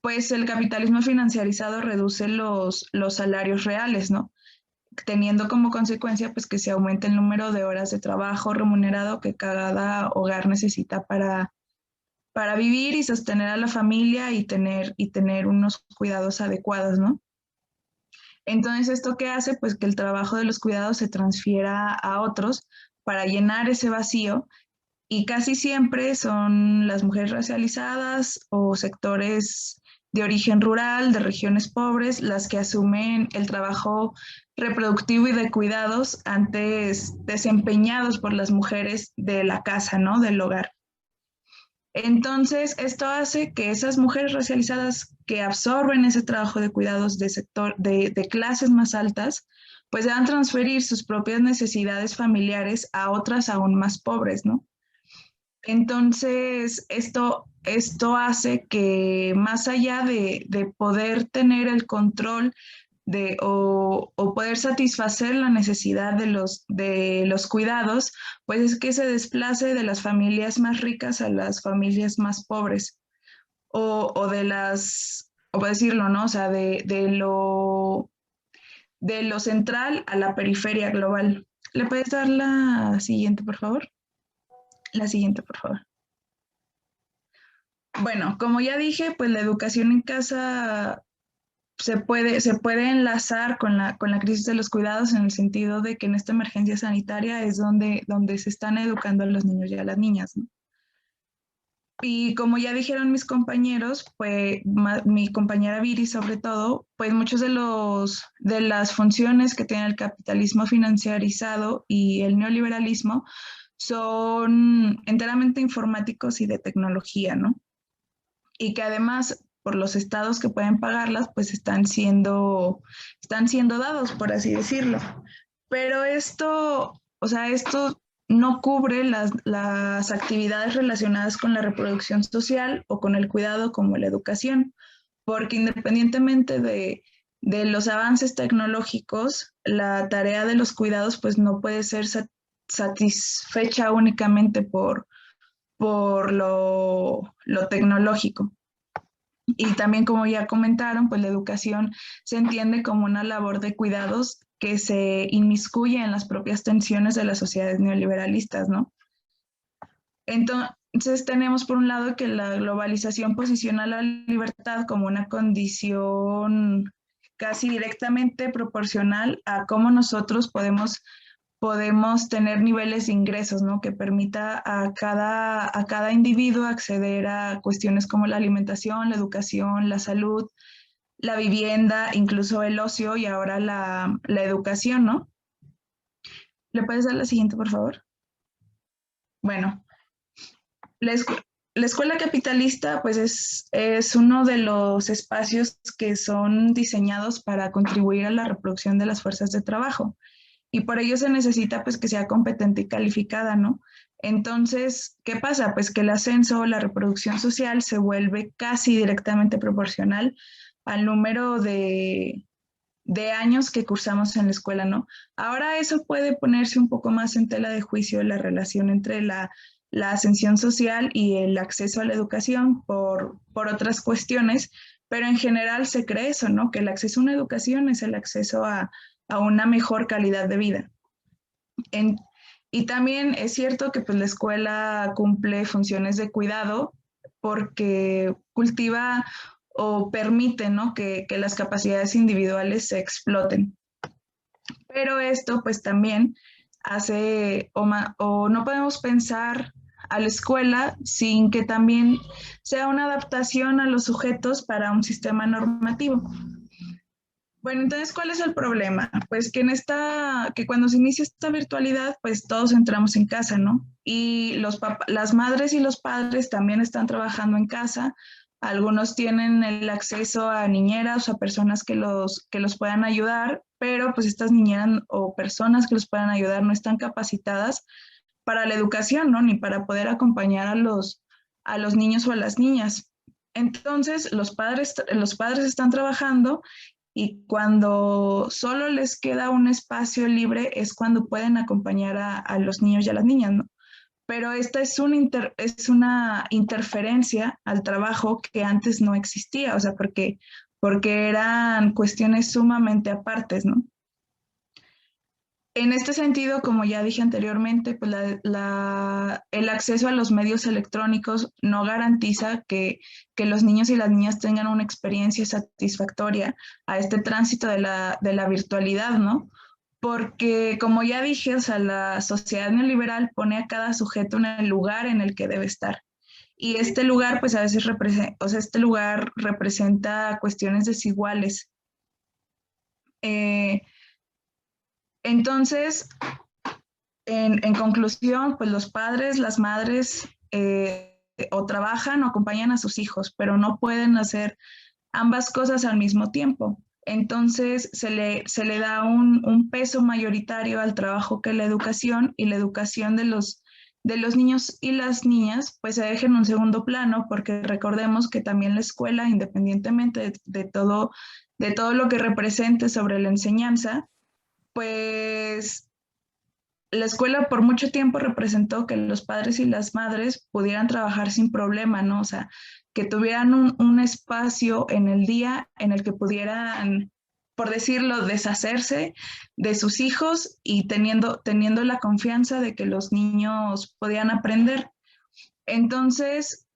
pues el capitalismo financiarizado reduce los salarios reales, ¿no? Teniendo como consecuencia pues que se aumente el número de horas de trabajo remunerado que cada hogar necesita para vivir y sostener a la familia y tener unos cuidados adecuados, ¿no? Entonces, ¿esto qué hace? Pues que el trabajo de los cuidados se transfiera a otros para llenar ese vacío, y casi siempre son las mujeres racializadas o sectores de origen rural, de regiones pobres, las que asumen el trabajo reproductivo y de cuidados antes desempeñados por las mujeres de la casa, ¿no? Del hogar. Entonces, esto hace que esas mujeres racializadas que absorben ese trabajo de cuidados de clases más altas, pues deban transferir sus propias necesidades familiares a otras aún más pobres, ¿no? Entonces, esto hace que más allá de poder tener el control o poder satisfacer la necesidad de los cuidados, pues es que se desplace de las familias más ricas a las familias más pobres, o por decirlo, ¿no? O sea, de lo central a la periferia global. ¿Le puedes dar la siguiente, por favor? La siguiente, por favor. Bueno, como ya dije, pues la educación en casa se puede enlazar con la crisis de los cuidados, en el sentido de que en esta emergencia sanitaria es donde se están educando a los niños y a las niñas, ¿no? Y como ya dijeron mis compañeros, pues mi compañera Viri sobre todo, pues muchos de las funciones que tiene el capitalismo financiarizado y el neoliberalismo son enteramente informáticos y de tecnología, ¿no? Y que además, por los estados que pueden pagarlas, pues están siendo dados, por así decirlo. Pero esto no cubre las actividades relacionadas con la reproducción social o con el cuidado, como la educación, porque independientemente de los avances tecnológicos, la tarea de los cuidados pues no puede ser satisfecha únicamente por lo tecnológico. Y también, como ya comentaron, pues la educación se entiende como una labor de cuidados que se inmiscuye en las propias tensiones de las sociedades neoliberalistas, ¿no? Entonces tenemos por un lado que la globalización posiciona la libertad como una condición casi directamente proporcional a cómo nosotros podemos podemos tener niveles de ingresos, ¿no? Que permita a cada individuo acceder a cuestiones como la alimentación, la educación, la salud, la vivienda, incluso el ocio y ahora la educación, ¿no? ¿Le puedes dar la siguiente, por favor? Bueno, la, la escuela capitalista pues es uno de los espacios que son diseñados para contribuir a la reproducción de las fuerzas de trabajo y por ello se necesita pues que sea competente y calificada, ¿no? Entonces, ¿qué pasa? Pues que el ascenso, la reproducción social se vuelve casi directamente proporcional al número de años que cursamos en la escuela, ¿no? Ahora eso puede ponerse un poco más en tela de juicio la relación entre la ascensión social y el acceso a la educación por otras cuestiones, pero en general se cree eso, ¿no? Que el acceso a una educación es el acceso a una mejor calidad de vida. Y también es cierto que pues, la escuela cumple funciones de cuidado porque cultiva o permite, ¿no? que las capacidades individuales se exploten. Pero esto pues también hace, o no podemos pensar a la escuela sin que también sea una adaptación a los sujetos para un sistema normativo. Bueno, entonces, ¿cuál es el problema? Pues que cuando se inicia esta virtualidad, pues todos entramos en casa, ¿no? Y las madres y los padres también están trabajando en casa. Algunos tienen el acceso a niñeras o a personas que los puedan ayudar, pero pues estas niñeras o personas que los puedan ayudar no están capacitadas para la educación, ¿no? Ni para poder acompañar a los niños o a las niñas. Entonces, los padres están trabajando y cuando solo les queda un espacio libre es cuando pueden acompañar a los niños y a las niñas, ¿no? Pero esta es una interferencia al trabajo que antes no existía, o sea, porque eran cuestiones sumamente apartes, ¿no? En este sentido, como ya dije anteriormente, pues el acceso a los medios electrónicos no garantiza que los niños y las niñas tengan una experiencia satisfactoria a este tránsito de la virtualidad, ¿no? Porque, como ya dije, o sea, la sociedad neoliberal pone a cada sujeto en el lugar en el que debe estar. Y este lugar, pues a veces este lugar representa cuestiones desiguales. Entonces, en conclusión, pues los padres, las madres o trabajan o acompañan a sus hijos, pero no pueden hacer ambas cosas al mismo tiempo. Entonces se le da un peso mayoritario al trabajo que la educación y la educación de los niños y las niñas pues se deja en un segundo plano porque recordemos que también la escuela, independientemente de todo lo que represente sobre la enseñanza, pues la escuela por mucho tiempo representó que los padres y las madres pudieran trabajar sin problema, ¿no? O sea, que tuvieran un espacio en el día en el que pudieran, por decirlo, deshacerse de sus hijos y teniendo la confianza de que los niños podían aprender. Entonces,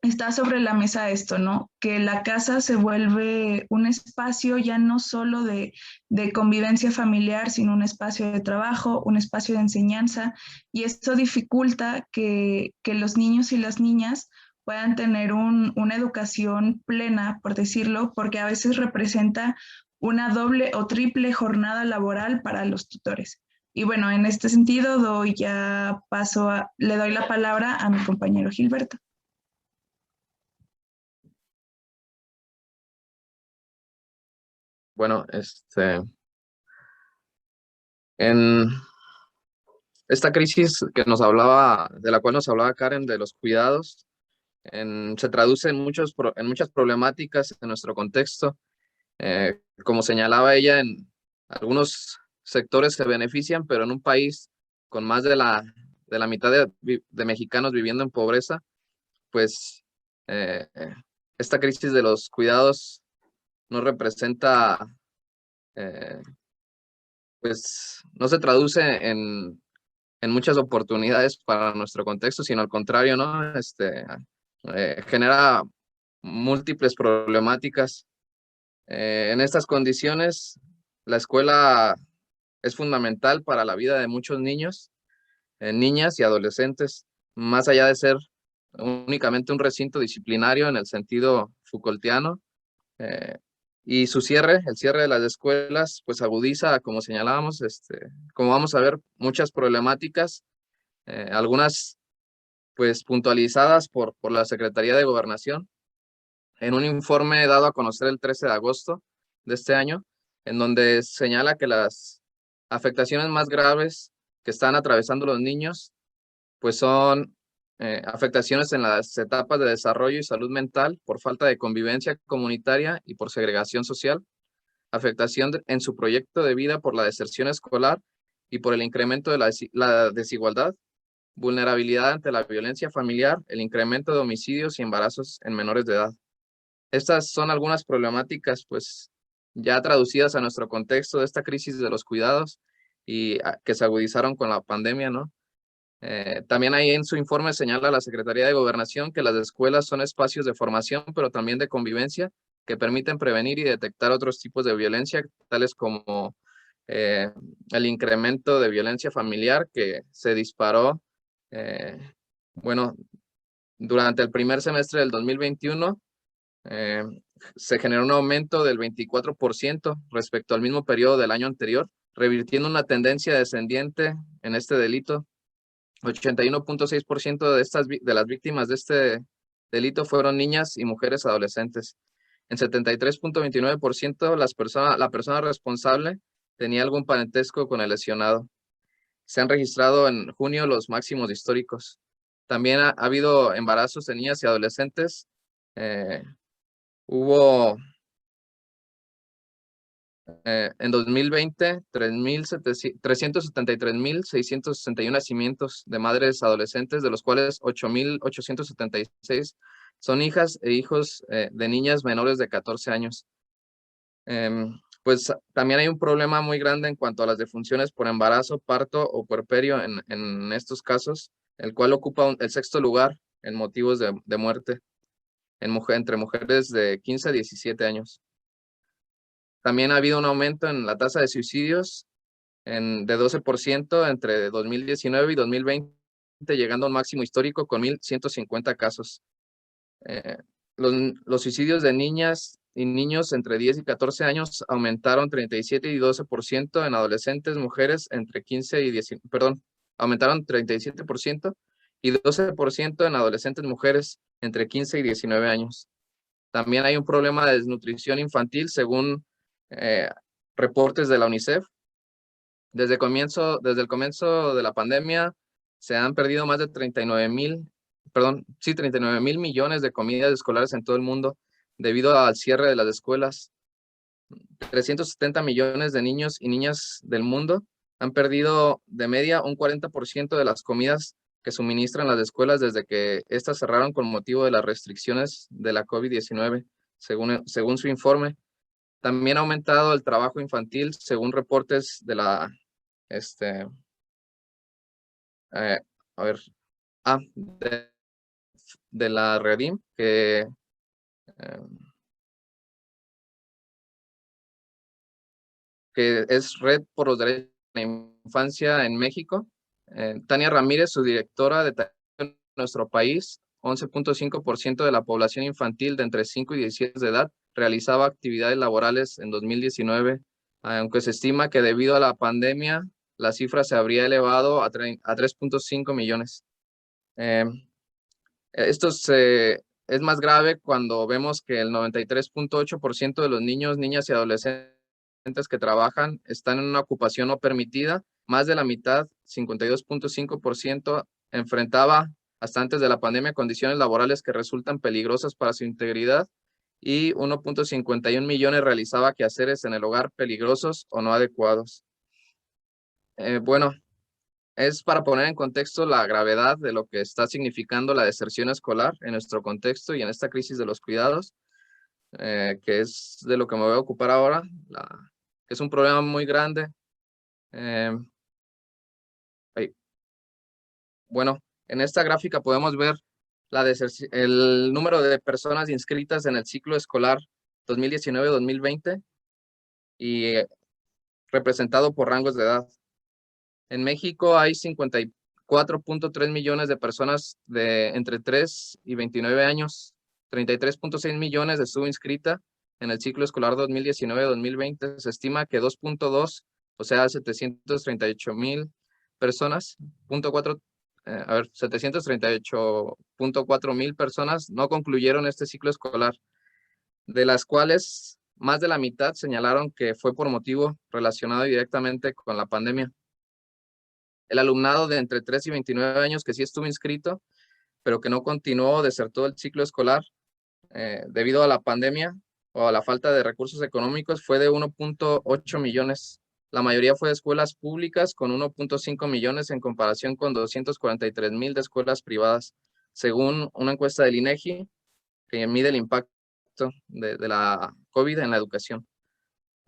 está sobre la mesa esto, ¿no? Que la casa se vuelve un espacio ya no solo de convivencia familiar, sino un espacio de trabajo, un espacio de enseñanza, y esto dificulta que los niños y las niñas puedan tener una educación plena, por decirlo, porque a veces representa una doble o triple jornada laboral para los tutores. Y bueno, en este sentido le doy la palabra a mi compañero Gilberto. Bueno, en esta crisis de la cual nos hablaba Karen, de los cuidados, se traduce en muchas problemáticas en nuestro contexto. Como señalaba ella, en algunos sectores se benefician, pero en un país con más de la mitad de mexicanos viviendo en pobreza, pues esta crisis de los cuidados no representa, pues no se traduce en muchas oportunidades para nuestro contexto, sino al contrario, ¿no? Genera múltiples problemáticas. En estas condiciones, la escuela es fundamental para la vida de muchos niños, niñas y adolescentes, más allá de ser únicamente un recinto disciplinario en el sentido Foucaultiano. Y su cierre, el cierre de las escuelas, pues agudiza, como señalábamos, como vamos a ver, muchas problemáticas, algunas pues puntualizadas por la Secretaría de Gobernación en un informe dado a conocer el 13 de agosto de este año, en donde señala que las afectaciones más graves que están atravesando los niños pues son afectaciones en las etapas de desarrollo y salud mental por falta de convivencia comunitaria y por segregación social, afectación en su proyecto de vida por la deserción escolar y por el incremento de la desigualdad, vulnerabilidad ante la violencia familiar, el incremento de homicidios y embarazos en menores de edad. Estas son algunas problemáticas, pues, ya traducidas a nuestro contexto de esta crisis de los cuidados y que se agudizaron con la pandemia, ¿no? También ahí en su informe señala la Secretaría de Gobernación que las escuelas son espacios de formación, pero también de convivencia, que permiten prevenir y detectar otros tipos de violencia, tales como el incremento de violencia familiar que se disparó, bueno, durante el primer semestre del 2021, se generó un aumento del 24% respecto al mismo periodo del año anterior, revirtiendo una tendencia descendiente en este delito. 81.6% de las víctimas de este delito fueron niñas y mujeres adolescentes. En 73.29% la persona responsable tenía algún parentesco con el lesionado. Se han registrado en junio los máximos históricos. También ha habido embarazos de niñas y adolescentes. Hubo en 2020 373.661 nacimientos de madres adolescentes, de los cuales 8.876 son hijas e hijos de niñas menores de 14 años. Pues también hay un problema muy grande en cuanto a las defunciones por embarazo, parto o puerperio en estos casos, el cual ocupa el 6º lugar en motivos de muerte entre mujeres de 15 a 17 años. También ha habido un aumento en la tasa de suicidios de 12% entre 2019 y 2020, llegando a un máximo histórico con 1.150 casos. Los suicidios de niñas y niños entre 10 y 14 años aumentaron 37 y 12% en adolescentes, mujeres entre 15 y 19, perdón, aumentaron 37% y 12% en adolescentes, mujeres entre 15 y 19 años. También hay un problema de desnutrición infantil, según reportes de la UNICEF. Desde el comienzo de la pandemia se han perdido más de 39 mil millones de comidas escolares en todo el mundo debido al cierre de las escuelas. 370 millones de niños y niñas del mundo han perdido de media un 40% de las comidas que suministran las escuelas desde que éstas cerraron con motivo de las restricciones de la COVID-19, según su informe. También ha aumentado el trabajo infantil, según reportes de la, de la Redim, que es Red por los Derechos de la Infancia en México. Tania Ramírez, su directora, detalló en nuestro país, 11.5% de la población infantil de entre 5 y 17 años de edad realizaba actividades laborales en 2019, aunque se estima que debido a la pandemia la cifra se habría elevado a 3.5 millones. Esto es más grave cuando vemos que el 93.8% de los niños, niñas y adolescentes que trabajan están en una ocupación no permitida. Más de la mitad, 52.5%, enfrentaba hasta antes de la pandemia condiciones laborales que resultan peligrosas para su integridad, y 1.51 millones realizaba quehaceres en el hogar peligrosos o no adecuados. Bueno, es para poner en contexto la gravedad de lo que está significando la deserción escolar en nuestro contexto y en esta crisis de los cuidados, que es de lo que me voy a ocupar ahora, que es un problema muy grande. Bueno, en esta gráfica podemos ver el número de personas inscritas en el ciclo escolar 2019-2020, y representado por rangos de edad. En México hay 54.3 millones de personas de entre 3 y 29 años, 33.6 millones estuvo inscrita en el ciclo escolar 2019-2020. Se estima que 2.2, o sea, 738,000 personas, 738.4 mil personas no concluyeron este ciclo escolar, de las cuales más de la mitad señalaron que fue por motivo relacionado directamente con la pandemia. El alumnado de entre 3 y 29 años que sí estuvo inscrito, pero que no continuó, desertó el ciclo escolar debido a la pandemia o a la falta de recursos económicos, fue de 1.8 millones. La mayoría fue de escuelas públicas, con 1.5 millones en comparación con 243,000 de escuelas privadas, según una encuesta del INEGI que mide el impacto de la COVID en la educación.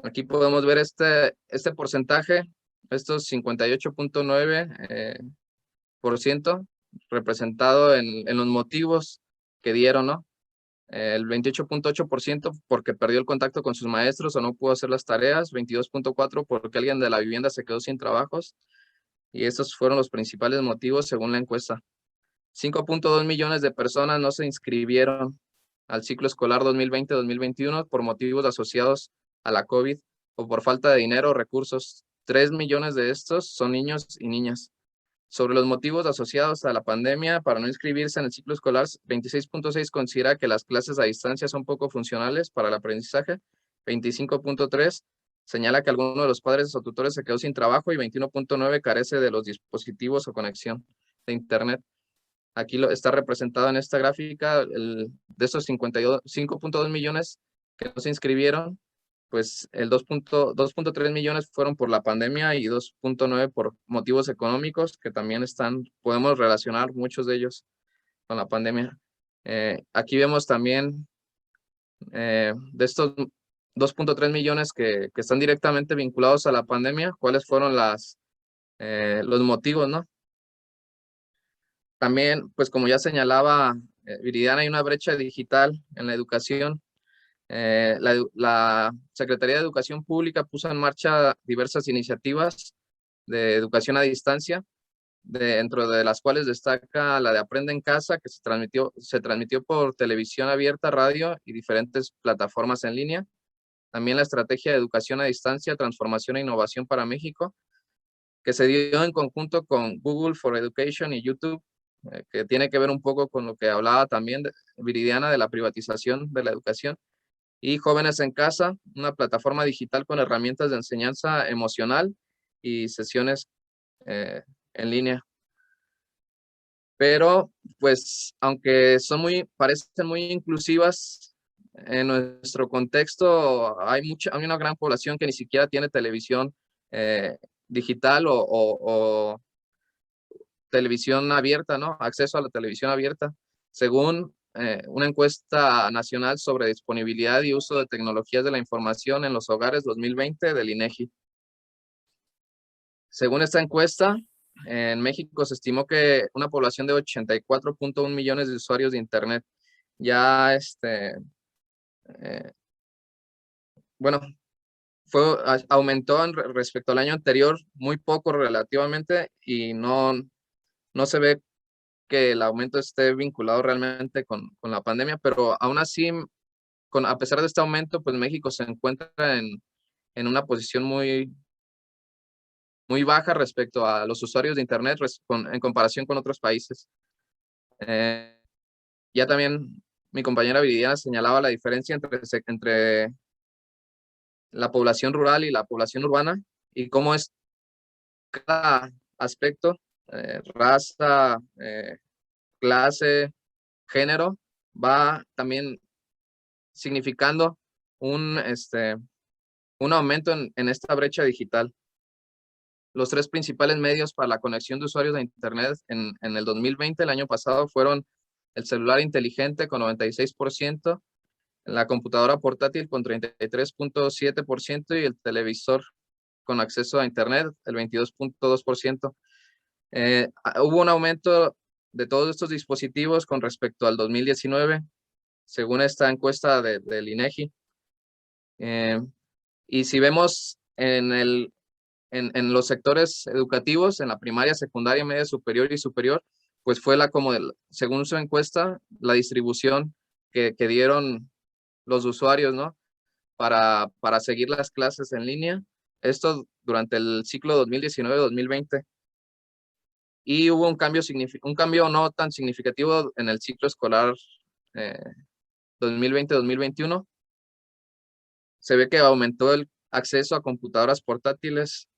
Aquí podemos ver este porcentaje, estos 58.9% representado en los motivos que dieron, ¿no? El 28.8% porque perdió el contacto con sus maestros o no pudo hacer las tareas, 22.4% porque alguien de la vivienda se quedó sin trabajos, y estos fueron los principales motivos según la encuesta. 5.2 millones de personas no se inscribieron al ciclo escolar 2020-2021 por motivos asociados a la COVID o por falta de dinero o recursos. 3 millones de estos son niños y niñas. Sobre los motivos asociados a la pandemia para no inscribirse en el ciclo escolar, 26.6 considera que las clases a distancia son poco funcionales para el aprendizaje, 25.3 señala que alguno de los padres o tutores se quedó sin trabajo y 21.9 carece de los dispositivos o conexión de internet. Aquí está representado en esta gráfica, de estos 5.2 millones que no se inscribieron, pues el 2.3 millones fueron por la pandemia y 2.9 por motivos económicos, que también podemos relacionar muchos de ellos con la pandemia. Aquí vemos también de estos 2.3 millones que están directamente vinculados a la pandemia, cuáles fueron los motivos, ¿no? También, pues como ya señalaba Viridiana, hay una brecha digital en la educación. La Secretaría de Educación Pública puso en marcha diversas iniciativas de educación a distancia, dentro de las cuales destaca la de Aprende en Casa, que se transmitió por televisión abierta, radio y diferentes plataformas en línea. También la Estrategia de Educación a Distancia, Transformación e Innovación para México, que se dio en conjunto con Google for Education y YouTube, que tiene que ver un poco con lo que hablaba también Viridiana de la privatización de la educación. Y Jóvenes en Casa, una plataforma digital con herramientas de enseñanza emocional y sesiones en línea. Pero, pues, aunque parecen muy inclusivas, en nuestro contexto hay una gran población que ni siquiera tiene televisión digital o televisión abierta, ¿no? Acceso a la televisión abierta. Según una encuesta nacional sobre disponibilidad y uso de tecnologías de la información en los hogares 2020 del INEGI. Según esta encuesta, en México se estimó que una población de 84.1 millones de usuarios de Internet ya, bueno, aumentó respecto al año anterior muy poco relativamente, y no se ve que el aumento esté vinculado realmente con la pandemia, pero aún así, a pesar de este aumento, pues México se encuentra en una posición muy, muy baja respecto a los usuarios de Internet en comparación con otros países. Ya también mi compañera Viridiana señalaba la diferencia entre la población rural y la población urbana, y cómo es cada aspecto, raza, clase, género, va también significando un aumento en esta brecha digital. Los 3 principales medios para la conexión de usuarios de Internet en el 2020, el año pasado, fueron el celular inteligente con 96%, la computadora portátil con 33.7% y el televisor con acceso a Internet, el 22.2%. Hubo un aumento de todos estos dispositivos con respecto al 2019, según esta encuesta del INEGI. Y si vemos en los sectores educativos, en la primaria, secundaria, media superior y superior, pues fue según su encuesta, la distribución que dieron los usuarios, ¿no? Para seguir las clases en línea. Esto durante el ciclo 2019-2020. Y hubo un cambio no tan significativo en el ciclo escolar 2020-2021. Se ve que aumentó el acceso a computadoras portátiles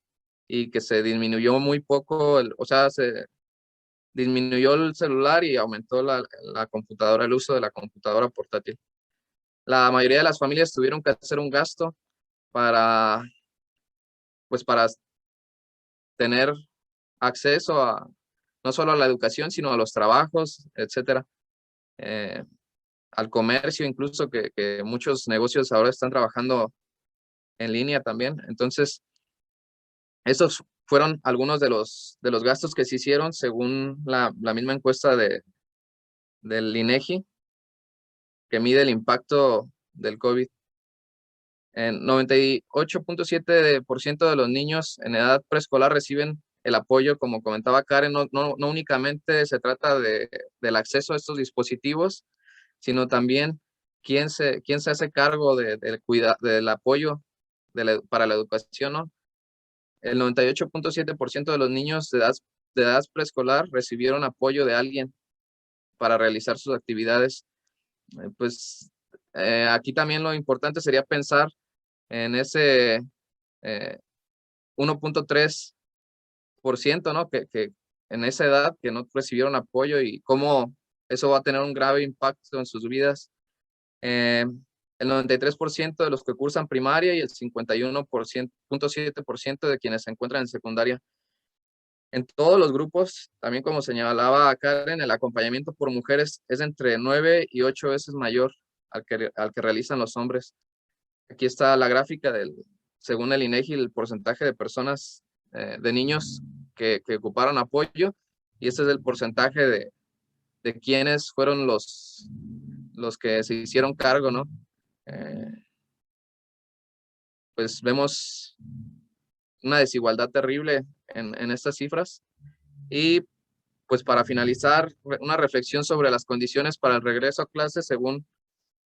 y que se disminuyó muy poco, o sea, se disminuyó el celular y aumentó la computadora, el uso de la computadora portátil. La mayoría de las familias tuvieron que hacer un gasto para tener acceso no solo a la educación, sino a los trabajos, etcétera, al comercio, incluso que muchos negocios ahora están trabajando en línea también. Entonces, estos fueron algunos de los gastos que se hicieron según la misma encuesta del INEGI, que mide el impacto del COVID. En 98.7% de los niños en edad preescolar reciben el apoyo, como comentaba Karen. No únicamente se trata del acceso a estos dispositivos, sino también quién se hace cargo del apoyo para la educación, ¿no? El 98.7% de los niños de edad preescolar recibieron apoyo de alguien para realizar sus actividades. Aquí también lo importante sería pensar en ese 1.3%, ¿no? Que en esa edad que no recibieron apoyo y cómo eso va a tener un grave impacto en sus vidas. El 93% de los que cursan primaria y el 51.7% de quienes se encuentran en secundaria. En todos los grupos, también como señalaba Karen, el acompañamiento por mujeres es entre 9 y 8 veces mayor al que realizan los hombres. Aquí está la gráfica según el INEGI, el porcentaje de personas, de niños que ocuparon apoyo, y este es el porcentaje de quienes fueron los que se hicieron cargo, ¿no? Pues vemos una desigualdad terrible en estas cifras. Y pues para finalizar, una reflexión sobre las condiciones para el regreso a clases según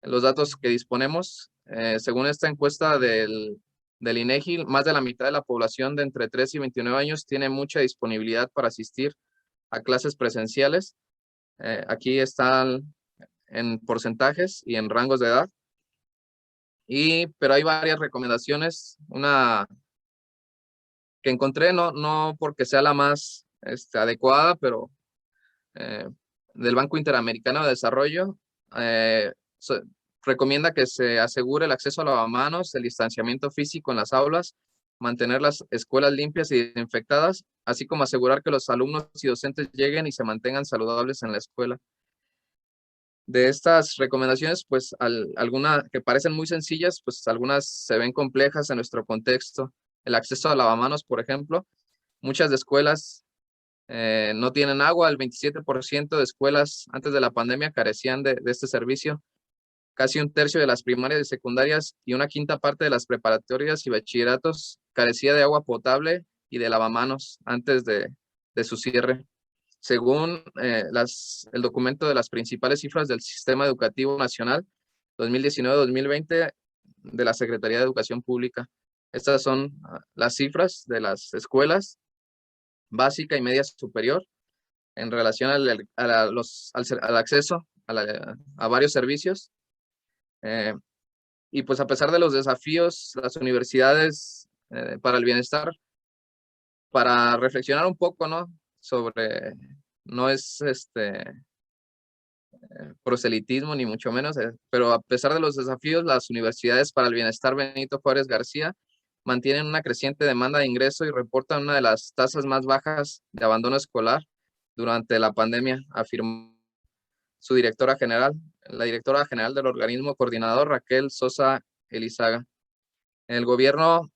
los datos que disponemos. Según esta encuesta del INEGI, más de la mitad de la población de entre 3 y 29 años tiene mucha disponibilidad para asistir a clases presenciales. Aquí están en porcentajes y en rangos de edad. Pero hay varias recomendaciones. Una que encontré, no porque sea la más adecuada, pero del Banco Interamericano de Desarrollo, recomienda que se asegure el acceso a lavamanos, el distanciamiento físico en las aulas, mantener las escuelas limpias y desinfectadas, así como asegurar que los alumnos y docentes lleguen y se mantengan saludables en la escuela. De estas recomendaciones, pues algunas que parecen muy sencillas, pues algunas se ven complejas en nuestro contexto. El acceso a lavamanos, por ejemplo, muchas de escuelas no tienen agua. El 27% de escuelas antes de la pandemia carecían de este servicio. Casi un tercio de las primarias y secundarias y una quinta parte de las preparatorias y bachilleratos carecía de agua potable y de lavamanos antes de su cierre. Según el documento de las principales cifras del Sistema Educativo Nacional 2019-2020 de la Secretaría de Educación Pública. Estas son las cifras de las escuelas básica y media superior en relación al acceso a varios servicios. Y pues a pesar de los desafíos, las universidades para el bienestar, para reflexionar un poco, ¿no? Sobre, no es proselitismo ni mucho menos, pero a pesar de los desafíos, las universidades para el bienestar Benito Juárez García mantienen una creciente demanda de ingreso y reportan una de las tasas más bajas de abandono escolar durante la pandemia, afirmó su directora general, la directora general del organismo coordinador, Raquel Sosa Elizaga. En el gobierno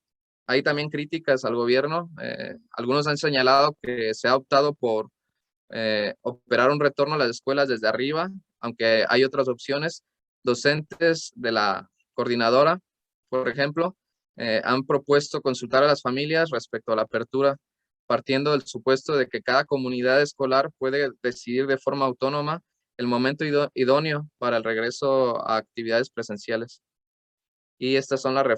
hay también críticas al gobierno. Algunos han señalado que se ha optado por operar un retorno a las escuelas desde arriba, aunque hay otras opciones. Docentes de la coordinadora, por ejemplo, han propuesto consultar a las familias respecto a la apertura, partiendo del supuesto de que cada comunidad escolar puede decidir de forma autónoma el momento idóneo para el regreso a actividades presenciales. Y estas son las referencias